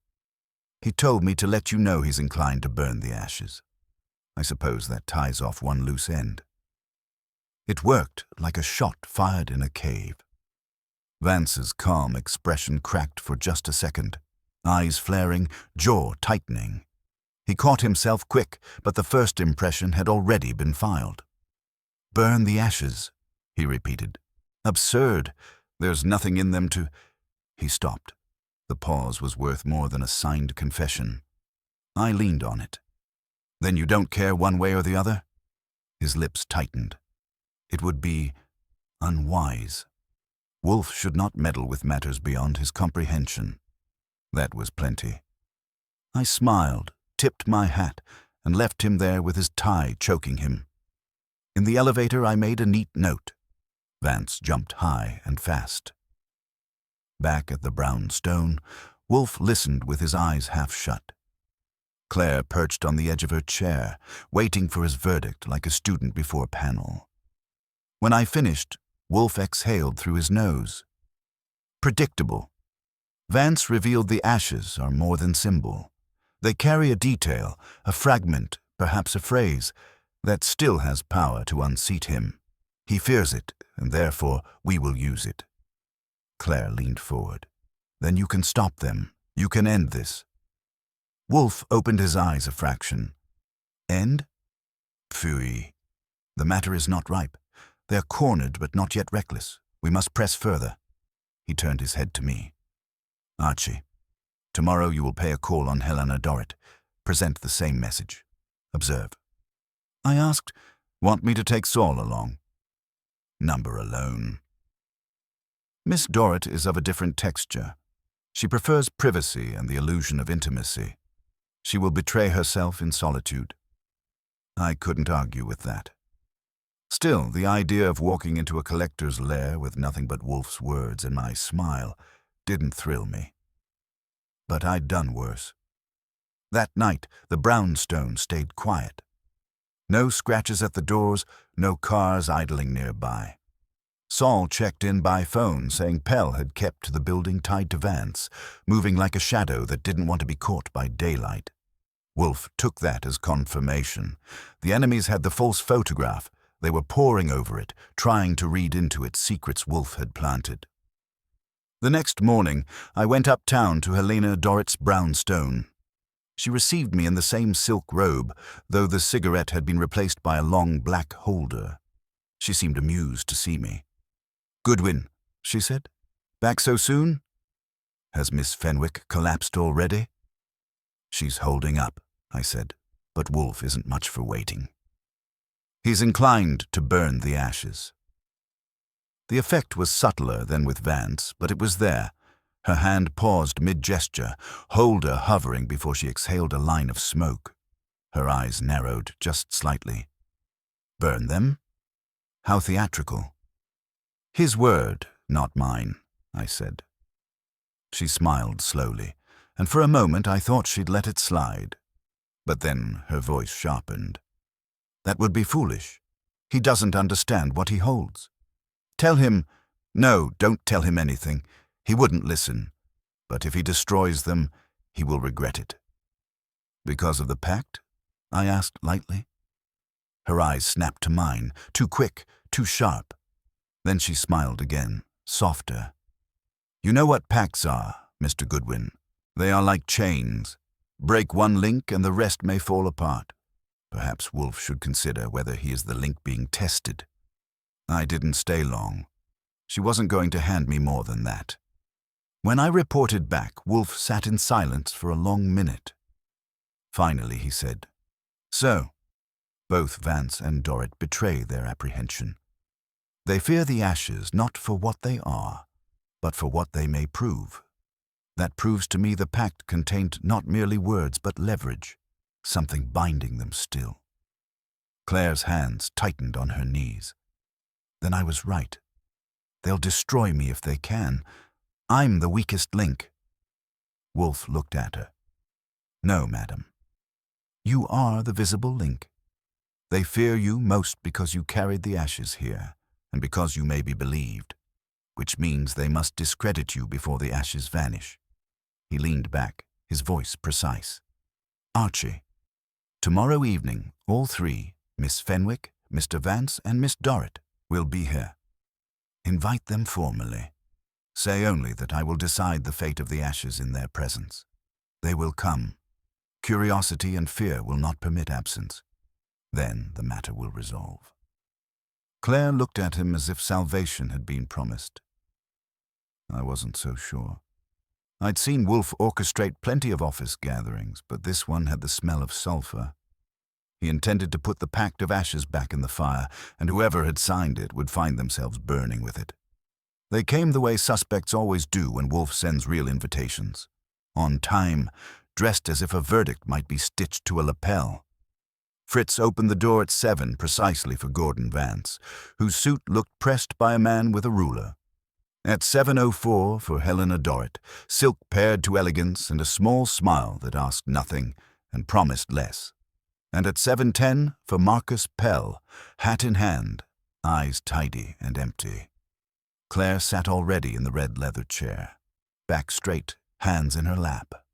"He told me to let you know he's inclined to burn the ashes. I suppose that ties off one loose end." It worked like a shot fired in a cave. Vance's calm expression cracked for just a second, eyes flaring, jaw tightening. He caught himself quick, but the first impression had already been filed. "Burn the ashes," he repeated. "Absurd. There's nothing in them to—" He stopped. The pause was worth more than a signed confession. I leaned on it. "Then you don't care one way or the other?" His lips tightened. It would be unwise. Wolfe should not meddle with matters beyond his comprehension. That was plenty. I smiled, tipped my hat, and left him there with his tie choking him. In the elevator, I made a neat note. Vance jumped high and fast. Back at the brown stone, Wolfe listened with his eyes half shut. Claire perched on the edge of her chair, waiting for his verdict like a student before a panel. When I finished, Wolfe exhaled through his nose. Predictable. Vance revealed the ashes are more than symbol. They carry a detail, a fragment, perhaps a phrase, that still has power to unseat him. He fears it, and therefore we will use it. Claire leaned forward. "Then you can stop them. You can end this." Wolfe opened his eyes a fraction. "End? Pfui. The matter is not ripe. They are cornered but not yet reckless. We must press further." He turned his head to me. "Archie, tomorrow you will pay a call on Helena Dorrit. Present the same message. Observe." I asked, "Want me to take Saul along?" "Number alone." Miss Dorrit is of a different texture. She prefers privacy and the illusion of intimacy. She will betray herself in solitude. I couldn't argue with that. Still, the idea of walking into a collector's lair with nothing but Wolfe's words and my smile didn't thrill me. But I'd done worse. That night, the brownstone stayed quiet. No scratches at the doors, no cars idling nearby. Saul checked in by phone saying Pell had kept to the building tied to Vance, moving like a shadow that didn't want to be caught by daylight. Wolfe took that as confirmation. The enemies had the false photograph. They were poring over it, trying to read into it secrets Wolfe had planted. The next morning, I went uptown to Helena Dorrit's brownstone. She received me in the same silk robe, though the cigarette had been replaced by a long black holder. She seemed amused to see me. "Goodwin," she said. "Back so soon?" "Has Miss Fenwick collapsed already?" "She's holding up," I said, "but Wolfe isn't much for waiting. He's inclined to burn the ashes." The effect was subtler than with Vance, but it was there. Her hand paused mid-gesture, holder hovering before she exhaled a line of smoke. Her eyes narrowed just slightly. "Burn them? How theatrical." "His word, not mine," I said. She smiled slowly, and for a moment I thought she'd let it slide. But then her voice sharpened. "That would be foolish. He doesn't understand what he holds. Tell him—" "No, don't tell him anything. He wouldn't listen. But if he destroys them, he will regret it." "Because of the pact?" I asked lightly. Her eyes snapped to mine, too quick, too sharp. Then she smiled again, softer. "You know what pacts are, Mr. Goodwin. They are like chains. Break one link and the rest may fall apart. Perhaps Wolfe should consider whether he is the link being tested." I didn't stay long. She wasn't going to hand me more than that. When I reported back, Wolfe sat in silence for a long minute. Finally, he said, "So, both Vance and Dorrit betray their apprehension. They fear the ashes not for what they are, but for what they may prove. That proves to me the pact contained not merely words but leverage, something binding them still." Claire's hands tightened on her knees. Then I was right. They'll destroy me if they can. I'm the weakest link. Wolfe looked at her. "No, madam. You are the visible link. They fear you most because you carried the ashes here, and because you may be believed, which means they must discredit you before the ashes vanish." He leaned back, his voice precise. "Archie, tomorrow evening, all three, Miss Fenwick, Mr. Vance, and Miss Dorrit, will be here. Invite them formally. Say only that I will decide the fate of the ashes in their presence. They will come. Curiosity and fear will not permit absence. Then the matter will resolve." Claire looked at him as if salvation had been promised. I wasn't so sure. I'd seen Wolfe orchestrate plenty of office gatherings, but this one had the smell of sulfur. He intended to put the pact of ashes back in the fire, and whoever had signed it would find themselves burning with it. They came the way suspects always do when Wolfe sends real invitations. On time, dressed as if a verdict might be stitched to a lapel. Fritz opened the door at 7 precisely for Gordon Vance, whose suit looked pressed by a man with a ruler. At 7:04 for Helena Dorrit, silk pared to elegance and a small smile that asked nothing and promised less. And at 7:10 for Marcus Pell, hat in hand, eyes tidy and empty. Claire sat already in the red leather chair, back straight, hands in her lap.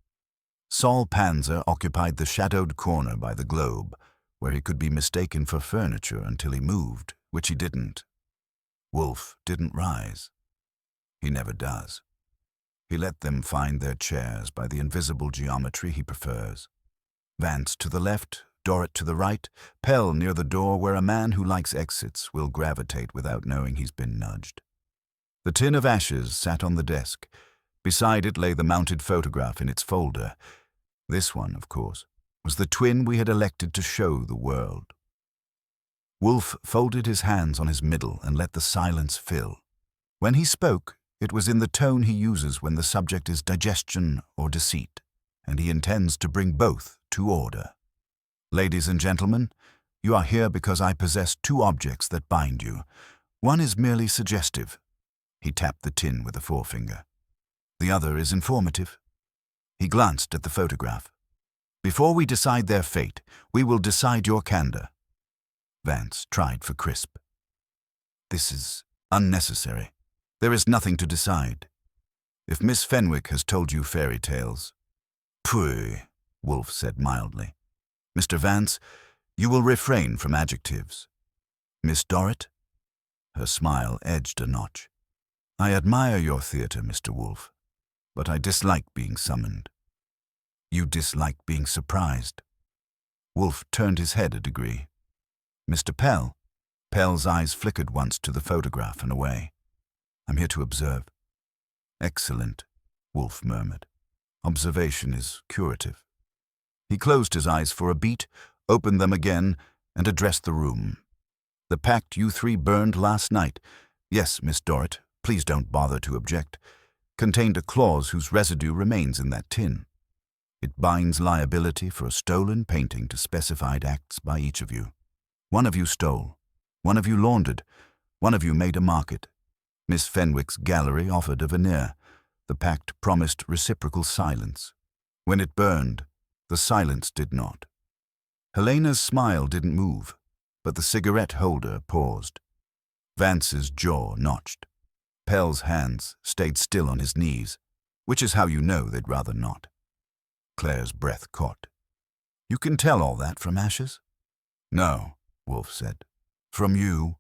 Saul Panzer occupied the shadowed corner by the globe, where he could be mistaken for furniture until he moved, which he didn't. Wolfe didn't rise. He never does. He let them find their chairs by the invisible geometry he prefers. Vance to the left, Dorrit to the right, Pell near the door where a man who likes exits will gravitate without knowing he's been nudged. The tin of ashes sat on the desk. Beside it lay the mounted photograph in its folder. This one, of course, was the twin we had elected to show the world. Wolfe folded his hands on his middle and let the silence fill. When he spoke, it was in the tone he uses when the subject is digestion or deceit, and he intends to bring both to order. "Ladies and gentlemen, you are here because I possess two objects that bind you. One is merely suggestive." He tapped the tin with a forefinger. "The other is informative." He glanced at the photograph. "Before we decide their fate, we will decide your candor." Vance tried for crisp. "This is unnecessary. There is nothing to decide. If Miss Fenwick has told you fairy tales—" "Pooh," Wolfe said mildly. "Mr. Vance, you will refrain from adjectives. Miss Dorrit?" Her smile edged a notch. "I admire your theater, Mr. Wolfe, but I dislike being summoned." "You dislike being surprised." Wolfe turned his head a degree. "Mr. Pell?" Pell's eyes flickered once to the photograph and away. "I'm here to observe." "Excellent," Wolfe murmured. "Observation is curative." He closed his eyes for a beat, opened them again, and addressed the room. "The pact you three burned last night, yes, Miss Dorrit, please don't bother to object, contained a clause whose residue remains in that tin. It binds liability for a stolen painting to specified acts by each of you. One of you stole, one of you laundered, one of you made a market. Miss Fenwick's gallery offered a veneer. The pact promised reciprocal silence. When it burned, the silence did not. Helena's smile didn't move, but the cigarette holder paused. Vance's jaw notched. Pell's hands stayed still on his knees, which is how you know they'd rather not. Claire's breath caught. "You can tell all that from ashes?" "No," Wolfe said. "From you."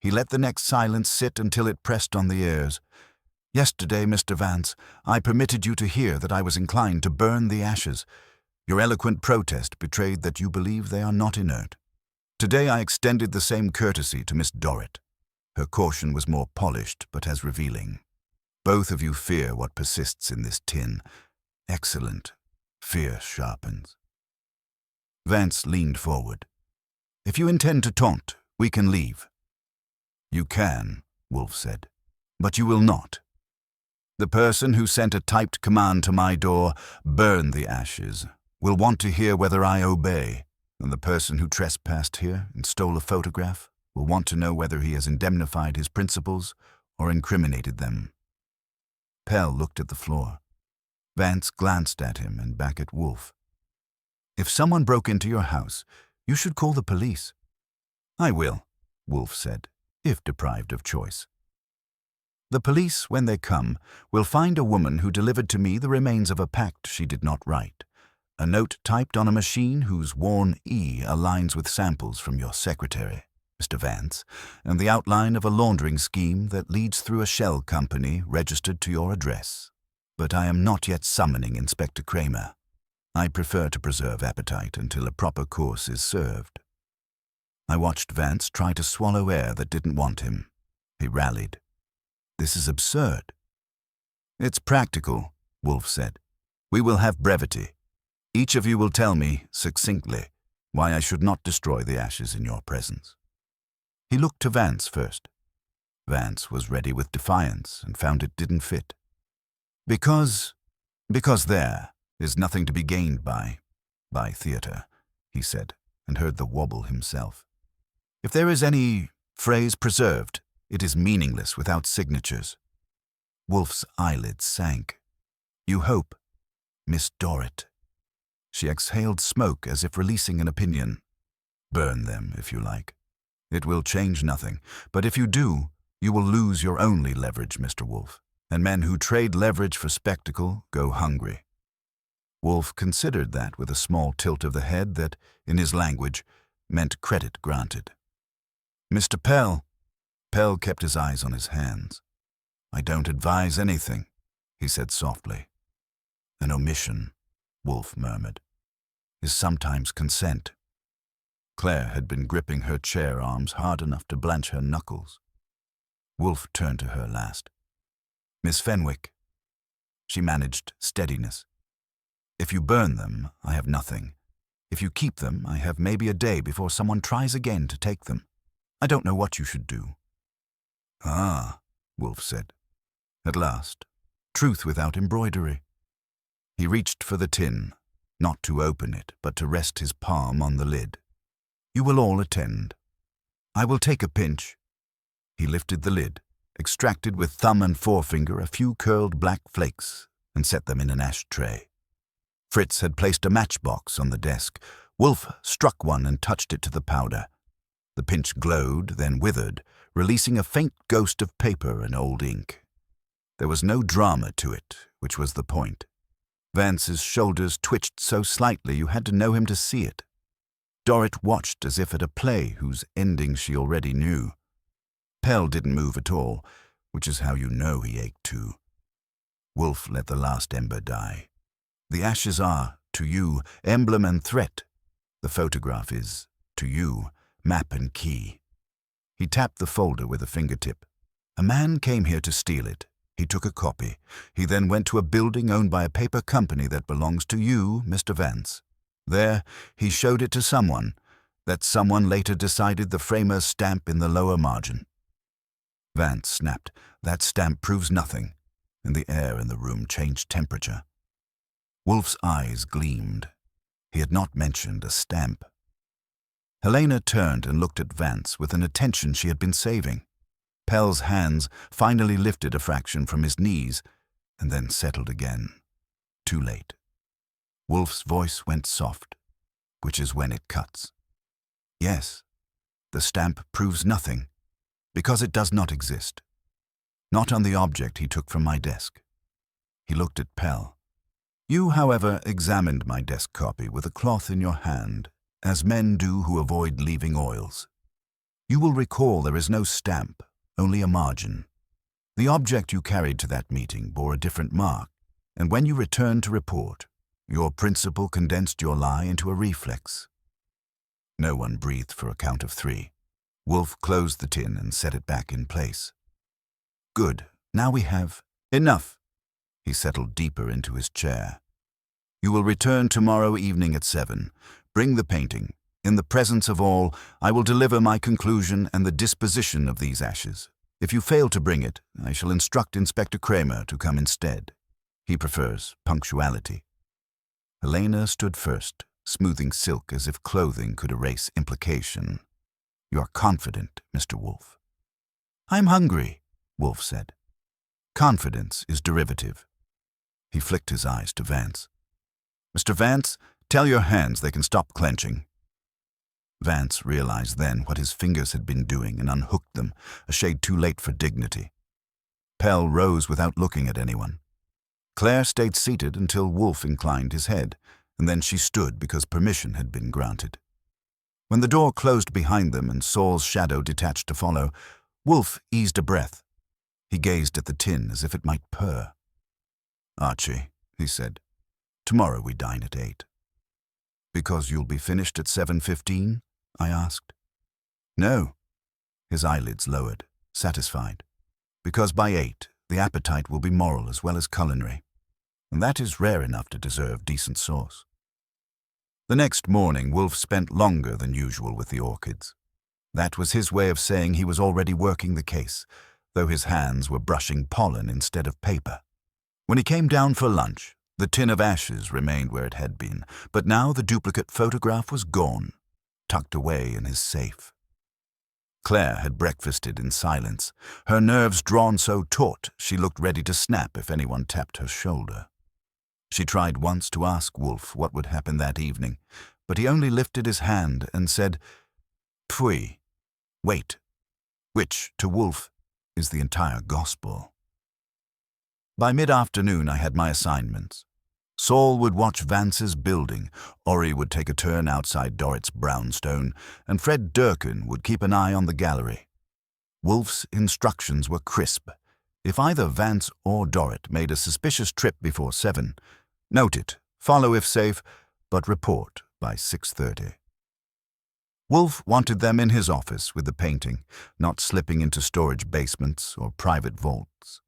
He let the next silence sit until it pressed on the ears. "Yesterday, Mr. Vance, I permitted you to hear that I was inclined to burn the ashes. Your eloquent protest betrayed that you believe they are not inert. Today I extended the same courtesy to Miss Dorrit. Her caution was more polished but as revealing. Both of you fear what persists in this tin. Excellent. Fear sharpens. Vance leaned forward. If you intend to taunt, we can leave. You can, Wolfe said, but you will not. The person who sent a typed command to my door, burn the ashes, will want to hear whether I obey, and the person who trespassed here and stole a photograph will want to know whether he has indemnified his principals or incriminated them. Pell looked at the floor. Vance glanced at him and back at Wolfe. If someone broke into your house, you should call the police. I will, Wolfe said, if deprived of choice. The police, when they come, will find a woman who delivered to me the remains of a pact she did not write, a note typed on a machine whose worn E aligns with samples from your secretary, Mr. Vance, and the outline of a laundering scheme that leads through a shell company registered to your address. But I am not yet summoning Inspector Kramer. I prefer to preserve appetite until a proper course is served. I watched Vance try to swallow air that didn't want him. He rallied. This is absurd. It's practical, Wolfe said. We will have brevity. Each of you will tell me, succinctly, why I should not destroy the ashes in your presence. He looked to Vance first. Vance was ready with defiance and found it didn't fit. Because there is nothing to be gained by theater, he said, and heard the wobble himself. If there is any phrase preserved, it is meaningless without signatures. Wolfe's eyelids sank. You hope, Miss Dorrit. She exhaled smoke as if releasing an opinion. Burn them, if you like. It will change nothing, but if you do, you will lose your only leverage, Mr. Wolfe, and men who trade leverage for spectacle go hungry. Wolfe considered that with a small tilt of the head that, in his language, meant credit granted. Mr. Pell kept his eyes on his hands. I don't advise anything, he said softly. An omission, Wolfe murmured, is sometimes consent. Claire had been gripping her chair arms hard enough to blanch her knuckles. Wolfe turned to her last. Miss Fenwick. She managed steadiness. If you burn them, I have nothing. If you keep them, I have maybe a day before someone tries again to take them. I don't know what you should do. Ah, Wolfe said. At last, truth without embroidery. He reached for the tin, not to open it, but to rest his palm on the lid. You will all attend. I will take a pinch. He lifted the lid, extracted with thumb and forefinger a few curled black flakes, and set them in an ashtray. Fritz had placed a matchbox on the desk. Wolfe struck one and touched it to the powder. The pinch glowed, then withered, releasing a faint ghost of paper and old ink. There was no drama to it, which was the point. Vance's shoulders twitched so slightly you had to know him to see it. Dorrit watched as if at a play whose ending she already knew. Pell didn't move at all, which is how you know he ached too. Wolfe let the last ember die. The ashes are, to you, emblem and threat. The photograph is, to you, map and key. He tapped the folder with a fingertip. A man came here to steal it. He took a copy. He then went to a building owned by a paper company that belongs to you, Mr. Vance. There, he showed it to someone. That someone later decided the framer's stamp in the lower margin. Vance snapped. That stamp proves nothing, and the air in the room changed temperature. Wolfe's eyes gleamed. He had not mentioned a stamp. Helena turned and looked at Vance with an attention she had been saving. Pell's hands finally lifted a fraction from his knees and then settled again. Too late. Wolfe's voice went soft, which is when it cuts. Yes, the stamp proves nothing, because it does not exist. Not on the object he took from my desk. He looked at Pell. You, however, examined my desk copy with a cloth in your hand, as men do who avoid leaving oils. You will recall there is no stamp, only a margin. The object you carried to that meeting bore a different mark, and when you returned to report, your principal condensed your lie into a reflex. No one breathed for a count of 3. Wolfe closed the tin and set it back in place. Good. Now we have Enough. He settled deeper into his chair. You will return tomorrow evening at 7. Bring the painting. In the presence of all, I will deliver my conclusion and the disposition of these ashes. If you fail to bring it, I shall instruct Inspector Kramer to come instead. He prefers punctuality. Helena stood first, smoothing silk as if clothing could erase implication. You are confident, Mr. Wolfe. I'm hungry, Wolfe said. Confidence is derivative. He flicked his eyes to Vance. Mr. Vance, tell your hands they can stop clenching. Vance realized then what his fingers had been doing and unhooked them, a shade too late for dignity. Pell rose without looking at anyone. Claire stayed seated until Wolfe inclined his head, and then she stood because permission had been granted. When the door closed behind them and Saul's shadow detached to follow, Wolfe eased a breath. He gazed at the tin as if it might purr. Archie, he said, tomorrow we dine at 8. Because you'll be finished at 7:15? I asked. No. His eyelids lowered, satisfied. Because by 8, the appetite will be moral as well as culinary. And that is rare enough to deserve decent sauce. The next morning, Wolfe spent longer than usual with the orchids. That was his way of saying he was already working the case, though his hands were brushing pollen instead of paper. When he came down for lunch, the tin of ashes remained where it had been, but now the duplicate photograph was gone, tucked away in his safe. Claire had breakfasted in silence, her nerves drawn so taut she looked ready to snap if anyone tapped her shoulder. She tried once to ask Wolfe what would happen that evening, but he only lifted his hand and said, "Pfui, wait," which, to Wolfe, is the entire gospel. By mid-afternoon I had my assignments. Saul would watch Vance's building, Ori would take a turn outside Dorrit's brownstone, and Fred Durkin would keep an eye on the gallery. Wolfe's instructions were crisp. If either Vance or Dorrit made a suspicious trip before 7, note it, follow if safe, but report by 6:30. Wolfe wanted them in his office with the painting, not slipping into storage basements or private vaults.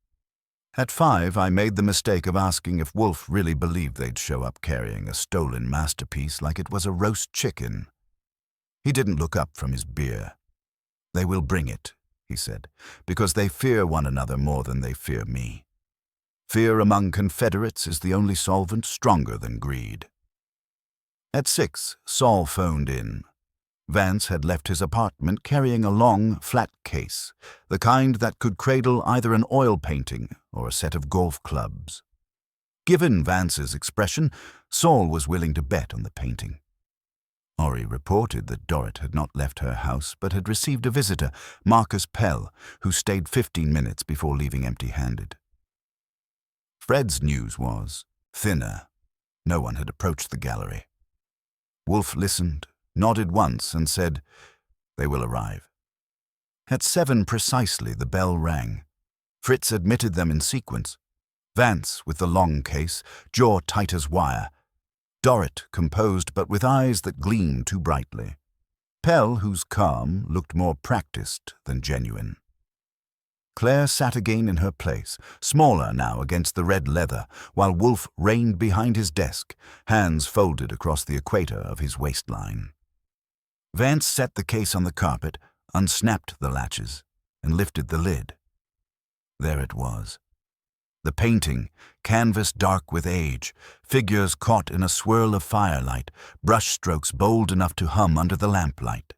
At 5, I made the mistake of asking if Wolfe really believed they'd show up carrying a stolen masterpiece like it was a roast chicken. He didn't look up from his beer. They will bring it, he said, because they fear one another more than they fear me. Fear among Confederates is the only solvent stronger than greed. At 6, Saul phoned in. Vance had left his apartment carrying a long, flat case, the kind that could cradle either an oil painting or a set of golf clubs. Given Vance's expression, Saul was willing to bet on the painting. Ori reported that Dorrit had not left her house but had received a visitor, Marcus Pell, who stayed 15 minutes before leaving empty-handed. Fred's news was thinner. No one had approached the gallery. Wolfe listened, nodded once, and said, "They will arrive." At 7 precisely, the bell rang. Fritz admitted them in sequence. Vance, with the long case, jaw tight as wire. Dorrit, composed but with eyes that gleamed too brightly. Pell, whose calm looked more practiced than genuine. Claire sat again in her place, smaller now against the red leather, while Wolfe reigned behind his desk, hands folded across the equator of his waistline. Vance set the case on the carpet, unsnapped the latches, and lifted the lid. There it was. The painting, canvas dark with age, figures caught in a swirl of firelight, brushstrokes bold enough to hum under the lamplight.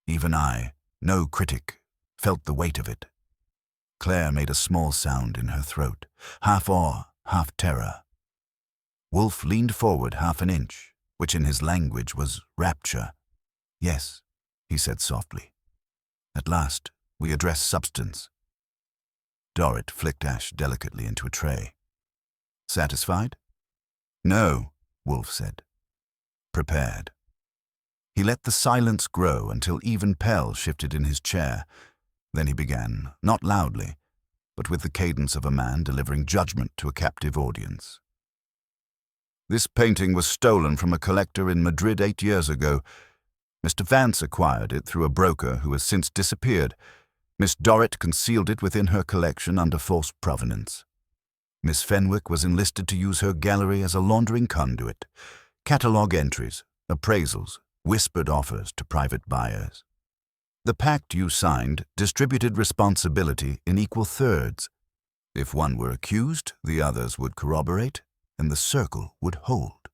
Even I, no critic, felt the weight of it. Claire made a small sound in her throat, half awe, half terror. Wolfe leaned forward half an inch, which in his language was rapture. "Yes," he said softly. "At last, we address substance." Dorrit flicked ash delicately into a tray. "Satisfied?" "No," Wolfe said. "Prepared." He let the silence grow until even Pell shifted in his chair. Then he began, not loudly, but with the cadence of a man delivering judgment to a captive audience. "This painting was stolen from a collector in Madrid 8 years ago. Mr. Vance acquired it through a broker who has since disappeared. Miss Dorrit concealed it within her collection under false provenance. Miss Fenwick was enlisted to use her gallery as a laundering conduit. Catalogue entries, appraisals, whispered offers to private buyers. The pact you signed distributed responsibility in equal thirds. If one were accused, the others would corroborate, and the circle would hold.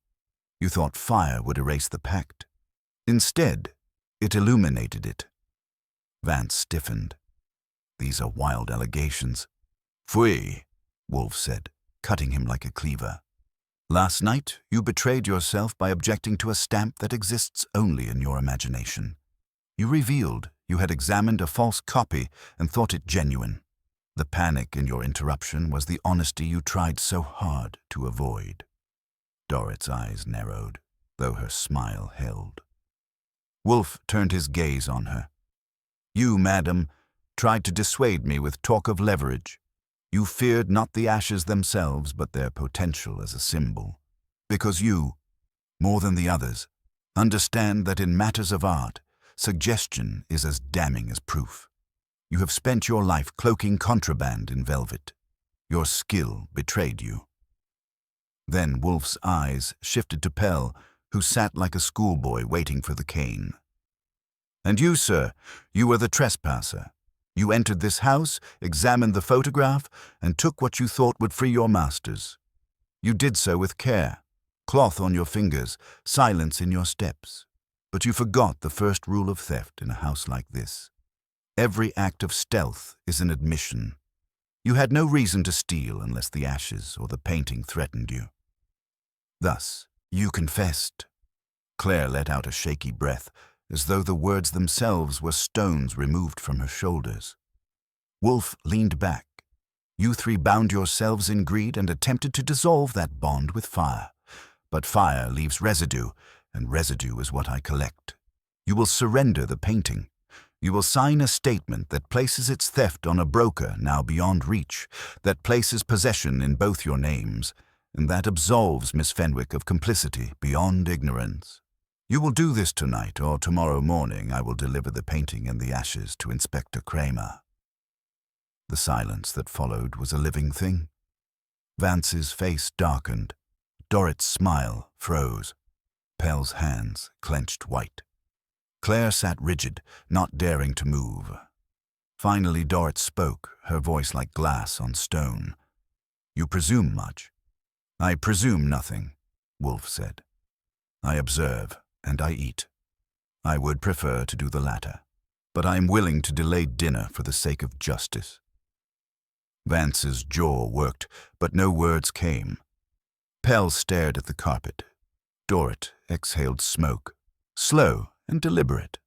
You thought fire would erase the pact. Instead, it illuminated it. Vance stiffened. These are wild allegations. Fui, Wolfe said, cutting him like a cleaver. Last night, you betrayed yourself by objecting to a stamp that exists only in your imagination. You revealed you had examined a false copy and thought it genuine. The panic in your interruption was the honesty you tried so hard to avoid. Dorrit's eyes narrowed, though her smile held. Wolfe turned his gaze on her. You, madam, tried to dissuade me with talk of leverage. You feared not the ashes themselves, but their potential as a symbol. Because you, more than the others, understand that in matters of art, suggestion is as damning as proof. You have spent your life cloaking contraband in velvet. Your skill betrayed you. Then Wolfe's eyes shifted to Pell, who sat like a schoolboy waiting for the cane. And you, sir, you were the trespasser. You entered this house, examined the photograph, and took what you thought would free your masters. You did so with care, cloth on your fingers, silence in your steps. But you forgot the first rule of theft in a house like this. Every act of stealth is an admission. You had no reason to steal unless the ashes or the painting threatened you. Thus, you confessed. Claire let out a shaky breath, as though the words themselves were stones removed from her shoulders. Wolfe leaned back. You three bound yourselves in greed and attempted to dissolve that bond with fire. But fire leaves residue, and residue is what I collect. You will surrender the painting. You will sign a statement that places its theft on a broker now beyond reach, that places possession in both your names, and that absolves Miss Fenwick of complicity beyond ignorance. You will do this tonight, or tomorrow morning I will deliver the painting and the ashes to Inspector Kramer. The silence that followed was a living thing. Vance's face darkened. Dorrit's smile froze. Pell's hands clenched white. Claire sat rigid, not daring to move. Finally Dorrit spoke, her voice like glass on stone. You presume much. I presume nothing, Wolfe said. I observe, and I eat. I would prefer to do the latter, but I am willing to delay dinner for the sake of justice. Vance's jaw worked, but no words came. Pell stared at the carpet. Dorrit exhaled smoke, slow and deliberate.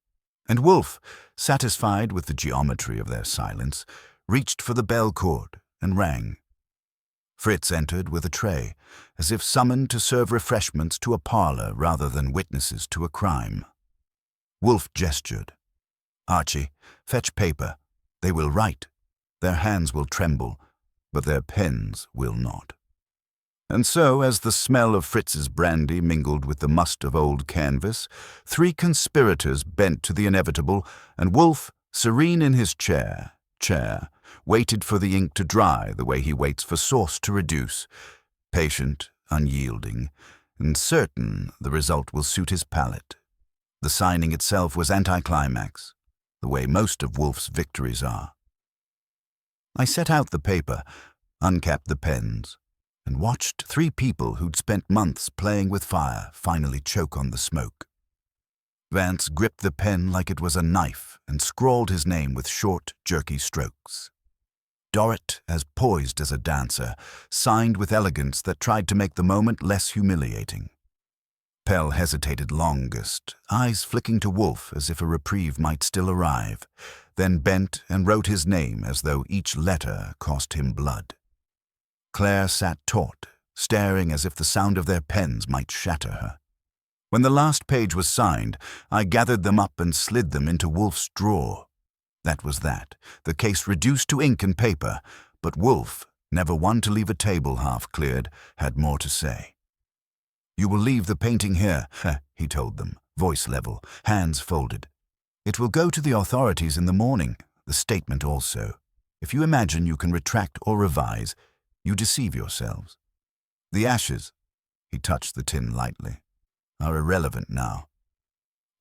And Wolfe, satisfied with the geometry of their silence, reached for the bell cord and rang. Fritz entered with a tray, as if summoned to serve refreshments to a parlor rather than witnesses to a crime. Wolfe gestured. Archie, fetch paper. They will write. Their hands will tremble, but their pens will not. And so, as the smell of Fritz's brandy mingled with the must of old canvas, three conspirators bent to the inevitable, and Wolfe, serene in his chair, waited for the ink to dry the way he waits for sauce to reduce, patient, unyielding, and certain the result will suit his palate. The signing itself was anticlimax, the way most of Wolfe's victories are. I set out the paper, uncapped the pens, and watched three people who'd spent months playing with fire finally choke on the smoke. Vance gripped the pen like it was a knife and scrawled his name with short, jerky strokes. Dorrit, as poised as a dancer, signed with elegance that tried to make the moment less humiliating. Pell hesitated longest, eyes flicking to Wolfe as if a reprieve might still arrive, then bent and wrote his name as though each letter cost him blood. Claire sat taut, staring as if the sound of their pens might shatter her. When the last page was signed, I gathered them up and slid them into Wolfe's drawer. That was that, the case reduced to ink and paper, but Wolfe, never one to leave a table half cleared, had more to say. You will leave the painting here, he told them, voice level, hands folded. It will go to the authorities in the morning, the statement also. If you imagine you can retract or revise, You deceive yourselves. The ashes," he touched the tin lightly, "are irrelevant now.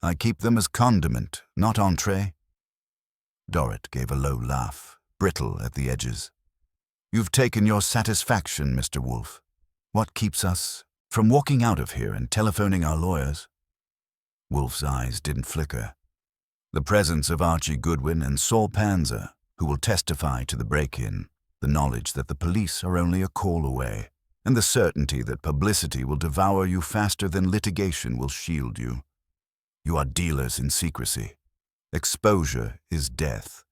I keep them as condiment, not entree." Dorrit gave a low laugh, brittle at the edges. "You've taken your satisfaction, Mr. Wolfe. What keeps us from walking out of here and telephoning our lawyers?" Wolfe's eyes didn't flicker. "The presence of Archie Goodwin and Saul Panzer, who will testify to the break-in, the knowledge that the police are only a call away, and the certainty that publicity will devour you faster than litigation will shield you. You are dealers in secrecy. Exposure is death.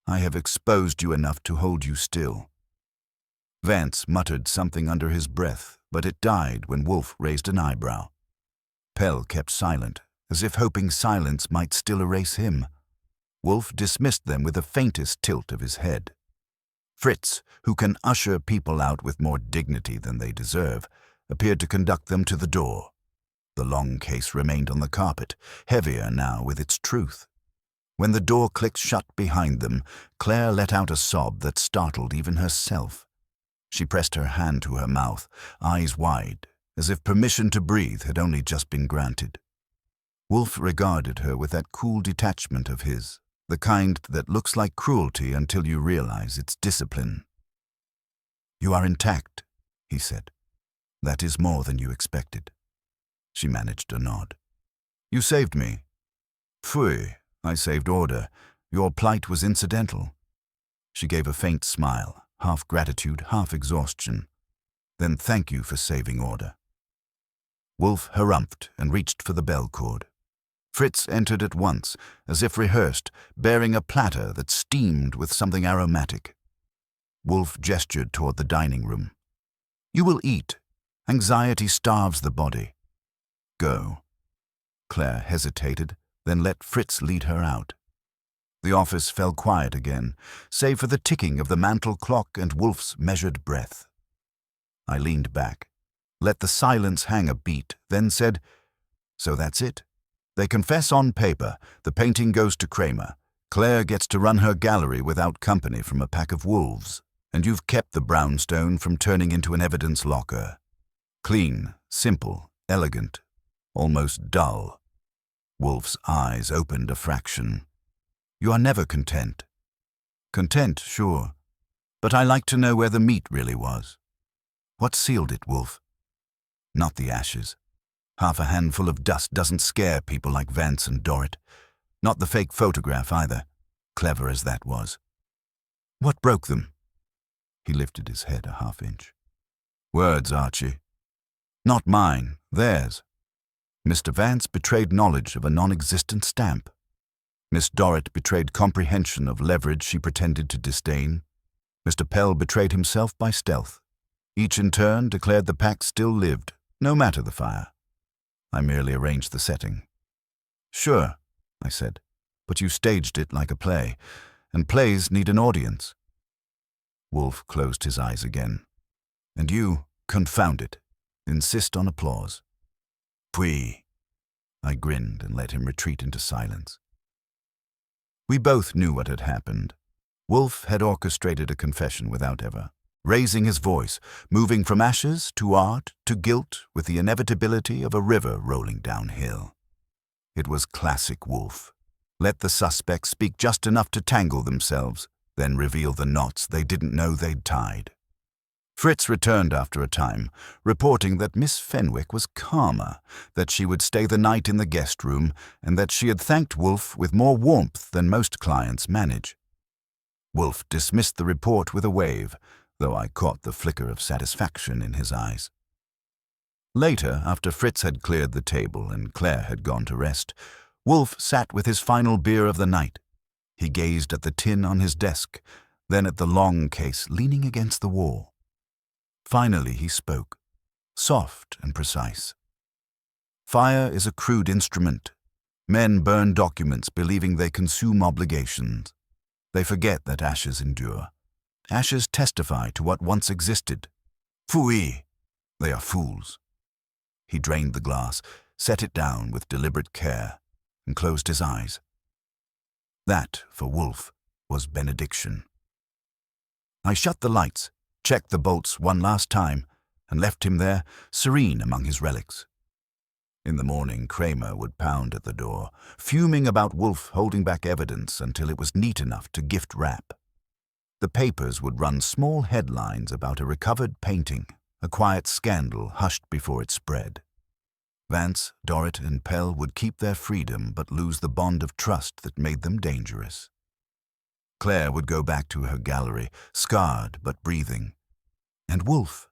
I have exposed you enough to hold you still." Vance muttered something under his breath, but it died when Wolfe raised an eyebrow. Pell kept silent, as if hoping silence might still erase him. Wolfe dismissed them with the faintest tilt of his head. Fritz, who can usher people out with more dignity than they deserve, appeared to conduct them to the door. The long case remained on the carpet, heavier now with its truth. When the door clicked shut behind them, Claire let out a sob that startled even herself. She pressed her hand to her mouth, eyes wide, as if permission to breathe had only just been granted. Wolfe regarded her with that cool detachment of his, the kind that looks like cruelty until you realize it's discipline. "You are intact," he said. "That is more than you expected." She managed a nod. "You saved me." "Pfui, I saved order. Your plight was incidental." She gave a faint smile, half gratitude, half exhaustion. "Then thank you for saving order." Wolfe harumphed and reached for the bell cord. Fritz entered at once, as if rehearsed, bearing a platter that steamed with something aromatic. Wolfe gestured toward the dining room. "You will eat. Anxiety starves the body. Go." Claire hesitated, then let Fritz lead her out. The office fell quiet again, save for the ticking of the mantel clock and Wolfe's measured breath. I leaned back, let the silence hang a beat, then said, "So that's it. They confess on paper. The painting goes to Kramer. Claire gets to run her gallery without company from a pack of wolves, and you've kept the brownstone from turning into an evidence locker. Clean, simple, elegant, almost dull." Wolfe's eyes opened a fraction. "You are never content." "Content, sure. But I like to know where the meat really was." "What sealed it, Wolfe?" "Not the ashes. Half a handful of dust doesn't scare people like Vance and Dorrit. Not the fake photograph either, clever as that was." "What broke them?" He lifted his head a half-inch. "Words, Archie. Not mine, theirs. Mr. Vance betrayed knowledge of a non-existent stamp. Miss Dorrit betrayed comprehension of leverage she pretended to disdain. Mr. Pell betrayed himself by stealth. Each in turn declared the Pact still lived, no matter the fire. I merely arranged the setting." "Sure," I said, "but you staged it like a play, and plays need an audience." Wolfe closed his eyes again. "And you, confound it, insist on applause." "Puis." I grinned and let him retreat into silence. We both knew what had happened. Wolfe had orchestrated a confession without ever raising his voice, moving from ashes to art to guilt with the inevitability of a river rolling downhill. It was classic Wolfe. Let the suspects speak just enough to tangle themselves, then reveal the knots they didn't know they'd tied. Fritz returned after a time, reporting that Miss Fenwick was calmer, that she would stay the night in the guest room, and that she had thanked Wolfe with more warmth than most clients manage. Wolfe dismissed the report with a wave, though I caught the flicker of satisfaction in his eyes. Later, after Fritz had cleared the table and Claire had gone to rest, Wolfe sat with his final beer of the night. He gazed at the tin on his desk, then at the long case leaning against the wall. Finally he spoke, soft and precise. "Fire is a crude instrument. Men burn documents believing they consume obligations. They forget that ashes endure. Ashes testify to what once existed. Pfui! They are fools." He drained the glass, set it down with deliberate care, and closed his eyes. That, for Wolfe, was benediction. I shut the lights, checked the bolts one last time, and left him there, serene among his relics. In the morning, Kramer would pound at the door, fuming about Wolfe holding back evidence until it was neat enough to gift wrap. The papers would run small headlines about a recovered painting, a quiet scandal hushed before it spread. Vance, Dorrit, and Pell would keep their freedom but lose the bond of trust that made them dangerous. Claire would go back to her gallery, scarred but breathing. And Wolfe?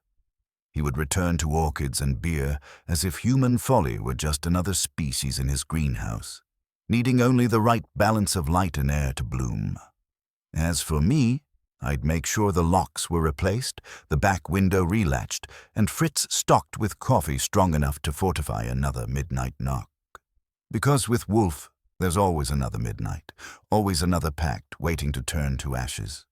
He would return to orchids and beer as if human folly were just another species in his greenhouse, needing only the right balance of light and air to bloom. As for me, I'd make sure the locks were replaced, the back window relatched, and Fritz stocked with coffee strong enough to fortify another midnight knock. Because with Wolfe, there's always another midnight, always another pact waiting to turn to ashes.